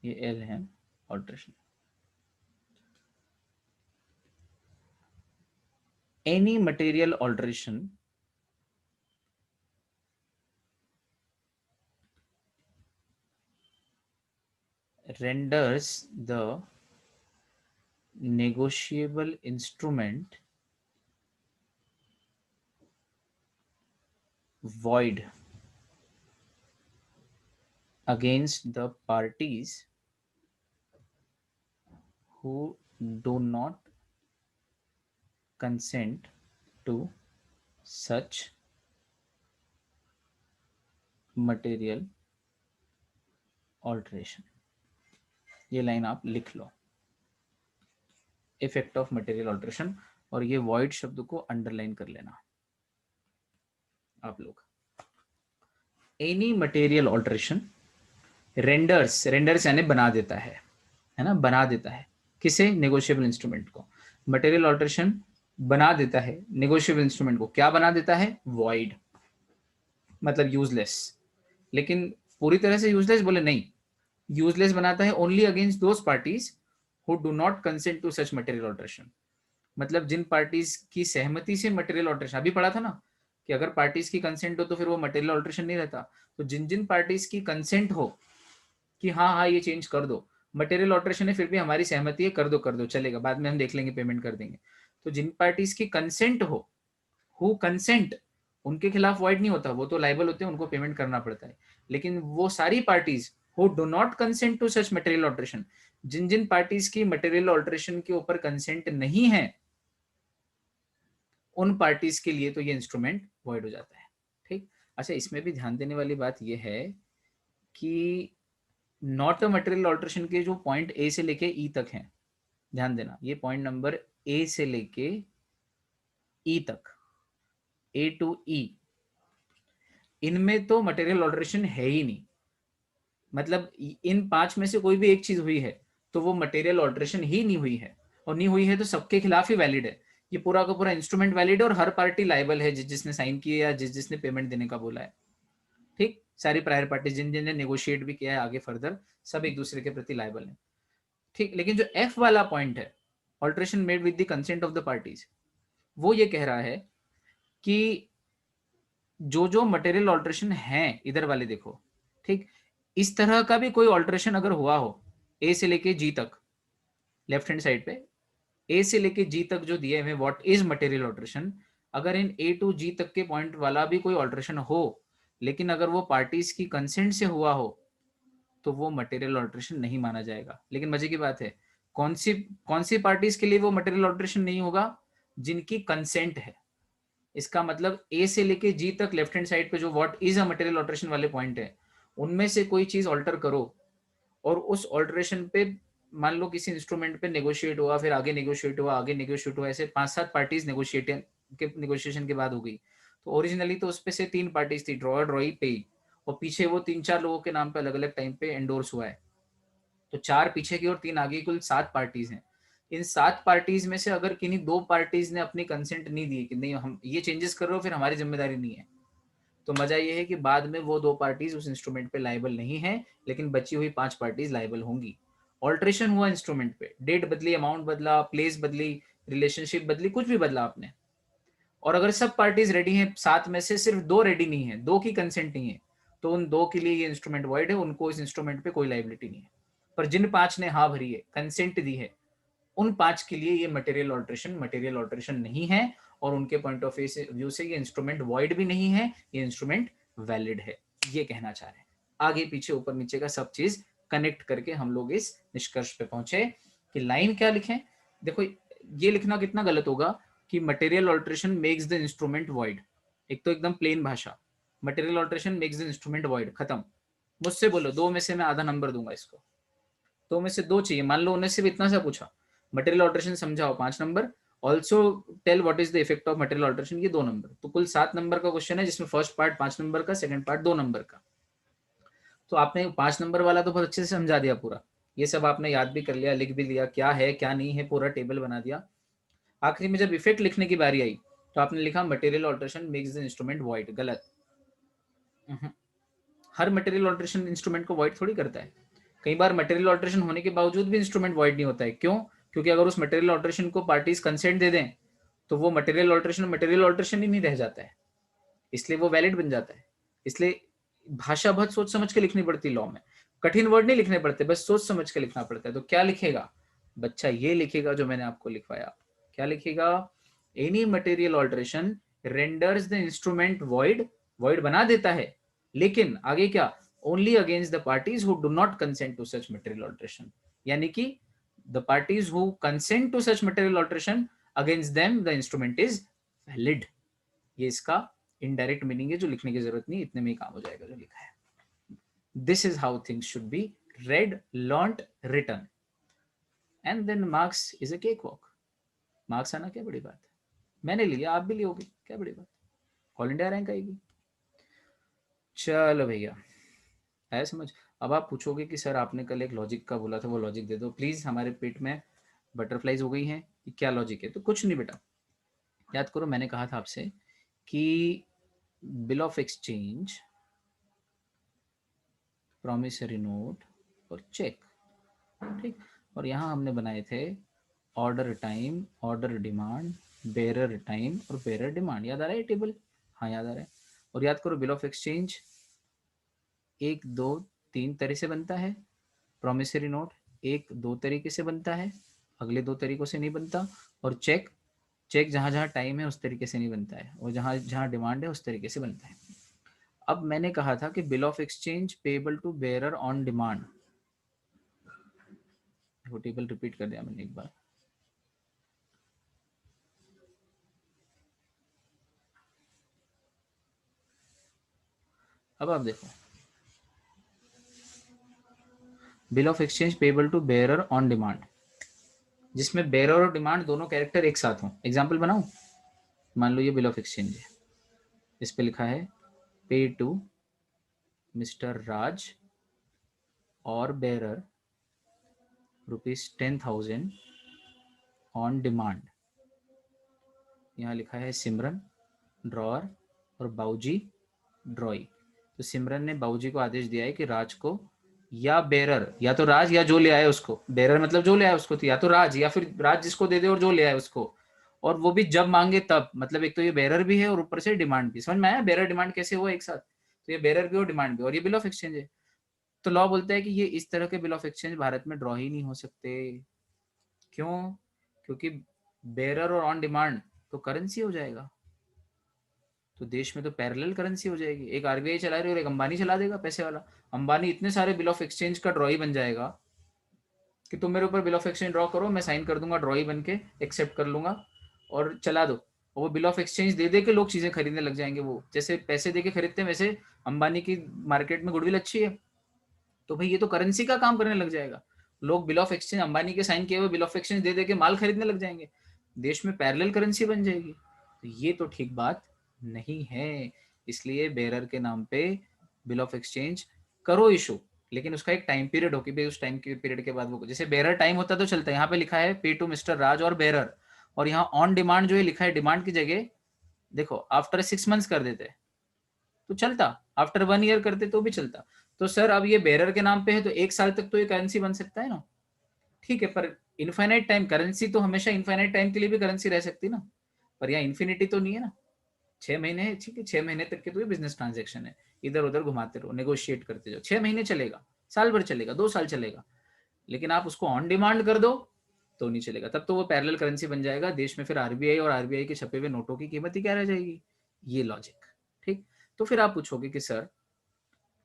ये एल है alteration. Any material alteration renders the negotiable instrument void against the parties who do not consent to such material alteration। ये लाइन आप लिख लो, इफेक्ट ऑफ मटेरियल ऑल्ट्रेशन, और ये वॉइड शब्द को underline कर लेना आप लोग। Any material alteration renders, renders यानी बना देता है ना, बना देता है किसे, नेगोशिएबल इंस्ट्रूमेंट को। मटेरियल ऑल्ट्रेशन बना देता है नेगोशिएबल इंस्ट्रूमेंट को, क्या बना देता है, वॉइड, मतलब यूजलेस। लेकिन पूरी तरह से यूजलेस बोले नहीं, यूजलेस बनाता है only against those parties who do not consent to such material alteration. मतलब जिन पार्टीज की सहमति से मटेरियल ऑल्ट्रेशन, अभी पढ़ा था ना कि अगर पार्टीज की कंसेंट हो तो फिर वो मटेरियल ऑल्ट्रेशन नहीं रहता। तो जिन जिन पार्टीज की कंसेंट हो कि हाँ हाँ ये चेंज कर दो, मटेरियल ऑल्ट्रेशन है फिर भी हमारी सहमति है, कर दो चलेगा, बाद में हम देख लेंगे, पेमेंट कर देंगे। तो जिन पार्टीज की कंसेंट हो, हु कंसेंट, उनके खिलाफ वॉइड नहीं होता, वो तो लाइबल होते हैं, उनको पेमेंट करना पड़ता है। लेकिन वो सारी parties who do not consent to such material alteration, जिन जिन पार्टीज की मटेरियल ऑल्ट्रेशन के ऊपर कंसेंट नहीं है, उन पार्टीज के लिए तो ये इंस्ट्रूमेंट वॉइड हो जाता है। ठीक, अच्छा इसमें भी ध्यान देने वाली बात यह है कि नॉट अ मटेरियल ऑल्ट्रेशन के जो पॉइंट ए से लेके ई तक हैं, ध्यान देना, ये पॉइंट नंबर ए से लेके ई तक, ए टू ई, इनमें तो मटेरियल ऑल्ट्रेशन है ही नहीं। मतलब इन 5 में से कोई भी एक चीज हुई है तो वो मटेरियल ऑल्ट्रेशन ही नहीं हुई है, और नहीं हुई है तो सबके खिलाफ ही वैलिड है। ये पूरा का पूरा इंस्ट्रूमेंट वैलिड है और हर पार्टी लाइबल है, जिसने साइन किया या जिसने पेमेंट देने का बोला है। ठीक, सारी प्रायर पार्टी जिन जिन ने नेगोशिएट भी किया है आगे फर्दर, सब एक दूसरे के प्रति लाइबल है। ठीक, लेकिन जो एफ वाला पॉइंट है, alteration made with the consent of the parties, वो ये कह रहा है कि जो जो मटेरियल ऑल्ट्रेशन है, इधर वाले देखो, ठीक, इस तरह का भी कोई ऑल्ट्रेशन अगर हुआ हो ए से लेके जी तक, लेफ्ट हैंड साइड पे ए से लेके जी तक जो दिए हुए व्हाट इज मटेरियल ऑल्ट्रेशन, अगर इन ए टू जी तक के पॉइंट वाला भी कोई ऑल्ट्रेशन हो, लेकिन अगर वो पार्टीज की कंसेंट से हुआ हो तो वो मटेरियल ऑल्ट्रेशन नहीं माना जाएगा। लेकिन मजे की बात है, कौन सी पार्टीज के लिए वो मटेरियल ऑल्ट्रेशन नहीं होगा, जिनकी कंसेंट है। इसका मतलब ए से लेके जी तक लेफ्ट हैंड साइड पे जो what is a material alteration वाले पॉइंट है, उनमें से कोई चीज ऑल्टर करो और उस ऑल्ट्रेशन पे मान लो किसी इंस्ट्रूमेंट पे नेगोशिएट हुआ, फिर आगे नेगोशिएट हुआ, आगे नेगोशिएट हुआ, ऐसे 5-7 पार्टीज नेगोशिएशन के बाद हो गई। तो ओरिजिनली तो उसपे से 3 पार्टीज थी, ड्रॉ ड्रॉई पे, और पीछे वो 3-4 लोगों के नाम पे अलग अलग टाइम पे एंडोर्स हुआ है। तो 4 पीछे की और 3 आगे, कुल 7 पार्टीज हैं। इन 7 पार्टीज में से अगर किन्हीं 2 पार्टीज ने अपनी कंसेंट नहीं दी कि नहीं हम ये चेंजेस कर रहे हो, फिर हमारी जिम्मेदारी नहीं है, तो मजा ये है कि बाद में वो 2 पार्टीज उस इंस्ट्रूमेंट पे लाइबल नहीं है, लेकिन बची हुई 5 पार्टीज लाइबल होंगी। ऑल्ट्रेशन हुआ इंस्ट्रूमेंट पे, डेट बदली, अमाउंट बदला, प्लेस बदली, रिलेशनशिप बदली, कुछ भी बदला आपने, और अगर सब पार्टीज रेडी हैं, 7 में से सिर्फ 2 रेडी नहीं है, 2 की कंसेंट नहीं है, तो उन 2 के लिए ये इंस्ट्रूमेंट वॉइड है, उनको इस इंस्ट्रूमेंट पे कोई लाइबिलिटी नहीं है। पर जिन 5 ने हाँ भरी है, कंसेंट दी है, उन 5 के लिए ये मटेरियल ऑल्ट्रेशन नहीं है, और उनके पॉइंट ऑफ व्यू से ये इंस्ट्रूमेंट वॉइड भी नहीं है, ये इंस्ट्रूमेंट वैलिड है, ये कहना चाह रहे हैं। आगे पीछे ऊपर नीचे का सब चीज कनेक्ट करके हम लोग इस निष्कर्ष पे पहुंचे कि लाइन क्या लिखें। देखो ये लिखना कितना गलत होगा कि material alteration makes the instrument void. एक तो एकदम प्लेन भाषा, material alteration makes the instrument void, खत्म। मुझसे बोलो 2 में से मैं आधा नंबर दूंगा इसको, 2 में से 2 चाहिए। मान लो उन्हें सिर्फ इतना सा पूछा, मटेरियल ऑल्ट्रेशन समझाओ 5 नंबर, also tell what is the effect of material alteration, ये 2 नंबर। तो कुल 7 नंबर का क्वेश्चन है, जिसमें फर्स्ट पार्ट 5 नंबर का, सेकंड पार्ट 2 नंबर का। तो आपने 5 नंबर वाला तो बहुत अच्छे से समझा दिया पूरा, ये सब आपने याद भी कर लिया, लिख भी लिया, क्या है क्या नहीं है पूरा टेबल बना दिया। आखिरी में जब इफेक्ट लिखने की बारी आई तो आपने लिखा material alteration makes the instrument void. गलत। हर मटेरियल ऑल्ट्रेशन इंस्ट्रूमेंट को वॉइड थोड़ी करता है। कई बार मटेरियल ऑल्ट्रेशन होने के बावजूद भी इंस्ट्रूमेंट वॉइड नहीं होता है। क्यों? क्योंकि अगर उस मटेरियल ऑल्ट्रेशन को पार्टीज कंसेंट दे दें तो वो मटेरियल ऑल्ट्रेशन ही नहीं रह जाता है, इसलिए वो वैलिड बन जाता है। इसलिए भाषा बहुत सोच समझ के लिखनी पड़ती है लॉ में, कठिन वर्ड नहीं लिखने पड़ते, बस सोच समझ के लिखना पड़ता है। तो क्या लिखेगा बच्चा? ये लिखेगा जो मैंने आपको लिखवाया। क्या लिखेगा? Any material alteration renders the instrument void, void बना देता है, लेकिन आगे क्या? Only against the parties who do not consent to such material alteration. यानी कि the parties who consent to such material alteration, against them the instrument is valid. ये इसका इनडायरेक्ट मीनिंग है, जो लिखने की जरूरत नहीं, इतने में ही काम हो जाएगा जो लिखा है। This is how things should be read, learnt, written, and then marks is a cakewalk. Marks आना क्या बड़ी बात है, मैंने लिया आप भी लियोगे, क्या बड़ी बात, ऑल इंडिया रैंक आएगी। चलो भैया आया समझ। अब आप पूछोगे कि सर आपने कल एक लॉजिक का बोला था, वो लॉजिक दे दो प्लीज, हमारे पेट में बटरफ्लाइज हो गई हैं, क्या लॉजिक है? तो कुछ नहीं बेटा, याद करो मैंने कहा था आपसे कि bill of exchange, promissory note और चेक, ठीक। और यहाँ हमने बनाए थे order time, order demand, bearer time और बेरर डिमांड। याद आ रहा है टेबल? हाँ याद आ रहा है। और याद करो बिल ऑफ एक्सचेंज 1 2 3 तरह से बनता है, प्रॉमिसरी नोट 1 2 तरीके से बनता है, अगले 2 तरीकों से नहीं बनता, और चेक, चेक जहाँ जहाँ टाइम है उस तरीके से नहीं बनता है, और जहाँ जहाँ डिमांड है उस तरीके से बनता है। अब मैंने कहा था कि bill of exchange payable to bearer on demand, वो टेबल रिपीट कर दिया मैंने एक बार। अब आप देखो, bill of exchange payable to bearer on demand, जिसमें बेरर और डिमांड दोनों कैरेक्टर एक साथ हों। एग्जाम्पल बनाऊं? मान लो ये बिल ऑफ एक्सचेंज है, इस पे लिखा है पे टू मिस्टर राज और बेरर ₹10,000 ऑन डिमांड। यहाँ लिखा है सिमरन ड्रॉअर और बाऊजी ड्रॉई। तो सिमरन ने बाऊजी को आदेश दिया है कि राज को या बेरर, या तो राज या जो ले आए उसको, बेरर मतलब जो ले आए उसको, तो या तो राज या फिर राज जिसको दे दे और जो ले आए उसको, और वो भी जब मांगे तब। मतलब एक तो ये बेरर भी है और ऊपर से डिमांड भी। समझ में आया बेरर डिमांड कैसे हुआ एक साथ? तो ये बेरर भी और डिमांड भी, और ये बिल ऑफ एक्सचेंज है। तो लॉ बोलता है कि ये इस तरह के बिल ऑफ एक्सचेंज भारत में ड्रॉ ही नहीं हो सकते। क्यों? क्योंकि बेरर और ऑन डिमांड तो करेंसी हो जाएगा, तो देश में तो पैरेलल करेंसी हो जाएगी। एक आरबीआई चला रही है और एक अंबानी चला देगा पैसे वाला। अंबानी इतने सारे बिल ऑफ एक्सचेंज का ड्रॉई बन जाएगा कि तुम मेरे ऊपर बिल ऑफ एक्सचेंज ड्रॉ करो, मैं साइन कर दूंगा ड्रॉई बन के, एक्सेप्ट कर लूंगा और चला दो। और वो बिल ऑफ एक्सचेंज दे दे के लोग चीजें खरीदने लग जाएंगे। वो जैसे पैसे दे के खरीदते हैं, वैसे अंबानी की मार्केट में गुडविल अच्छी है, तो भाई ये तो करेंसी का काम करने लग जाएगा। लोग बिल ऑफ एक्सचेंज, अंबानी के साइन किए हुए बिल ऑफ एक्सचेंज दे दे के माल खरीदने लग जाएंगे, देश में पैरेलल करेंसी बन जाएगी। तो ये तो ठीक बात नहीं है। इसलिए बेरर के नाम पे बिल ऑफ एक्सचेंज करो इशू, लेकिन उसका एक टाइम पीरियड हो कि भाई उस टाइम के पीरियड के बाद वो, जैसे बेरर टाइम होता तो चलता है। यहाँ पे लिखा है पे टू मिस्टर राज और बेरर, और यहाँ ऑन डिमांड जो है लिखा है, डिमांड की जगह देखो आफ्टर 6 मंथ्स कर देते तो चलता, आफ्टर 1 ईयर करते तो भी चलता। तो सर अब ये बेरर के नाम पे है तो 1 साल तक तो ये करेंसी बन सकता है ना, ठीक है, पर इनफाइनाइट टाइम करेंसी तो हमेशा इनफाइनाइट टाइम के लिए भी करेंसी रह सकती ना, पर यहाँ इन्फिनिटी तो नहीं है ना। 6 महीने है, ठीक है, 6 महीने तक के तो ये बिजनेस ट्रांजेक्शन है, इधर उधर घुमाते रहो, नेगोशिएट करते जाओ, 6 महीने चलेगा, साल भर चलेगा, 2 साल चलेगा। लेकिन आप उसको ऑन डिमांड कर दो तो नहीं चलेगा, तब तो वो पैरेलल करेंसी बन जाएगा, देश में फिर आरबीआई और आरबीआई के छपे हुए नोटों की कीमत ही क्या रह जाएगी। ये लॉजिक, ठीक। तो फिर आप पूछोगे कि सर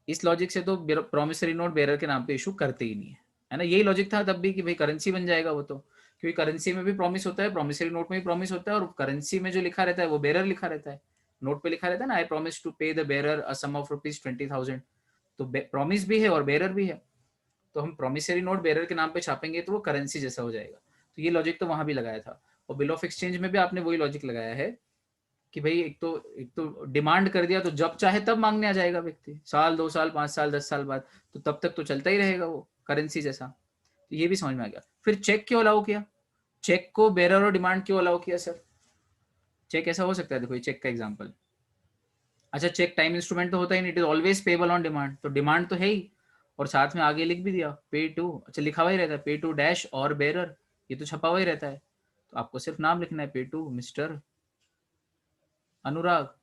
इस लॉजिक से तो प्रोमिसरी नोट बेरर के नाम पे इशू करते ही नहीं है ना। यही लॉजिक था तब भी कि भाई करेंसी बन जाएगा वो तो, क्योंकि करेंसी में भी प्रॉमिस होता है, प्रोमिसरी नोट में भी प्रॉमिस होता है, और करेंसी में जो लिखा रहता है वो बेरर लिखा रहता है, नोट पे लिखा रहता है ना, I promise to pay the bearer a sum of ₹20,000, तो प्रॉमिस भी है और बेरर भी है, तो हम प्रोमिसरी नोट बेरर के नाम पे छापेंगे तो वो करेंसी जैसा हो जाएगा। तो ये लॉजिक तो वहां भी लगाया था, और बिल ऑफ एक्सचेंज में भी आपने वही लॉजिक लगाया है कि भाई एक तो डिमांड कर दिया तो जब चाहे तब मांगने आ जाएगा व्यक्ति, साल 2 साल 5 साल 10 साल बाद, तो तब तक तो चलता ही रहेगा वो करेंसी जैसा। तो ये भी समझ में आ गया। फिर चेक क्यों अलाउ किया, चेक को बेरर और डिमांड क्यों अलाउ किया सर। चेक ऐसा हो सकता है, देखो ये चेक का एग्जाम्पल, अच्छा चेक टाइम इंस्ट्रूमेंट तो होता ही नहीं, it is always payable on demand, तो डिमांड तो है ही, और साथ में आगे लिख भी दिया पे टू, अच्छा लिखा हुआ ही रहता है पे टू डैश और बेरर, ये तो छपा हुआ ही रहता है, तो आपको सिर्फ नाम लिखना है पे टू मिस्टर अनुराग,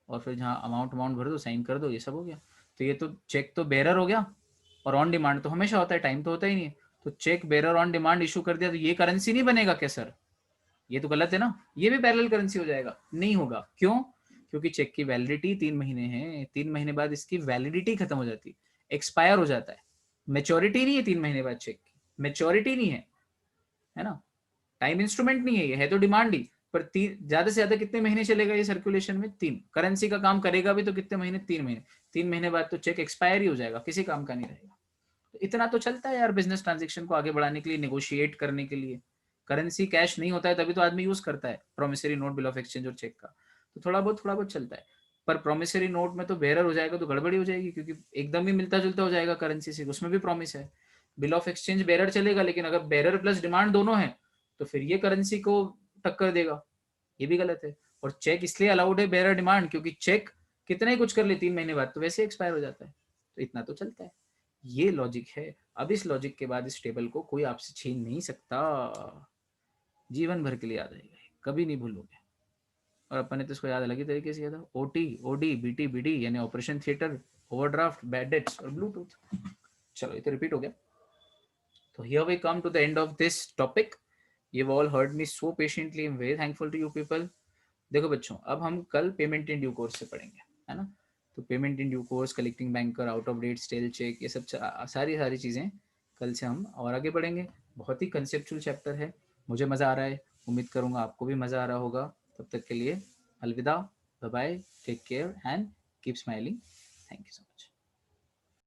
और फिर जहाँ अमाउंट अमाउंट भर दो, साइन कर दो, ये सब हो गया। तो ये तो चेक तो बेरर हो गया, और ऑन डिमांड तो हमेशा होता है, टाइम तो होता ही नहीं है। तो cheque bearer on demand issue कर दिया तो ये करेंसी नहीं बनेगा क्या सर, ये तो गलत है ना, ये भी पैरेलल करेंसी हो जाएगा। नहीं होगा, क्यों, क्योंकि चेक की वैलिडिटी 3 महीने है, 3 महीने बाद इसकी वैलिडिटी खत्म हो जाती है, एक्सपायर हो जाता है, मेच्योरिटी नहीं है 3 महीने बाद चेक की, मेच्योरिटी नहीं है ना, टाइम इंस्ट्रूमेंट नहीं है, ये है तो डिमांड ही, पर ज्यादा से ज्यादा कितने महीने चलेगा ये सर्कुलेशन में, 3, करेंसी का काम करेगा भी तो कितने महीने, 3 महीने, 3 महीने बाद तो चेक एक्सपायर ही हो जाएगा, किसी काम का नहीं रहेगा। तो इतना तो चलता है यार बिजनेस ट्रांजेक्शन को आगे बढ़ाने के लिए, नेगोशिएट करने के लिए, करेंसी कैश नहीं होता है तभी तो आदमी यूज करता है promissory note, bill of exchange और चेक का, तो थोड़ा बहुत चलता है। पर प्रोमिसरी नोट में तो बेरर हो जाएगा तो गड़बड़ी हो जाएगी, क्योंकि एकदम ही मिलता जुलता हो जाएगा करेंसी से, उसमें भी प्रॉमिस है। बिल ऑफ एक्सचेंज बेरर चलेगा, लेकिन अगर बेरर प्लस डिमांड दोनों है तो फिर ये करेंसी को टक्कर देगा, ये भी गलत है। और चेक इसलिए अलाउड है बेरर डिमांड, क्योंकि चेक कितना ही कुछ कर ले 3 महीने बाद तो वैसे एक्सपायर हो जाता है, तो इतना तो चलता है। ये लॉजिक है। अब इस लॉजिक के बाद इस टेबल को कोई आपसे छीन नहीं सकता, जीवन भर के लिए याद रहेगा, कभी नहीं भूलोगे। और अपन ने तो इसको याद अलग ही तरीके से किया था, ओटी ओडी बीटी बीडी यानी operation theatre, overdraft, bad debts और ब्लूटूथ। चलो ये तो रिपीट हो गया। तो here we come to the end of this topic. You've all heard me so patiently. I'm very thankful to you people. देखो बच्चों, अब हम कल पेमेंट इन ड्यू कोर्स से पढ़ेंगे, है ना। तो payment in due course, collecting banker, out of date stale cheque, ये सब सारी चीज़ें कल से हम और आगे बढ़ेंगे। बहुत ही कंसेप्चुअल चैप्टर है, मुझे मज़ा आ रहा है, उम्मीद करूँगा आपको भी मज़ा आ रहा होगा। तब तक के लिए अलविदा, bye bye, take care and keep smiling. Thank you so much.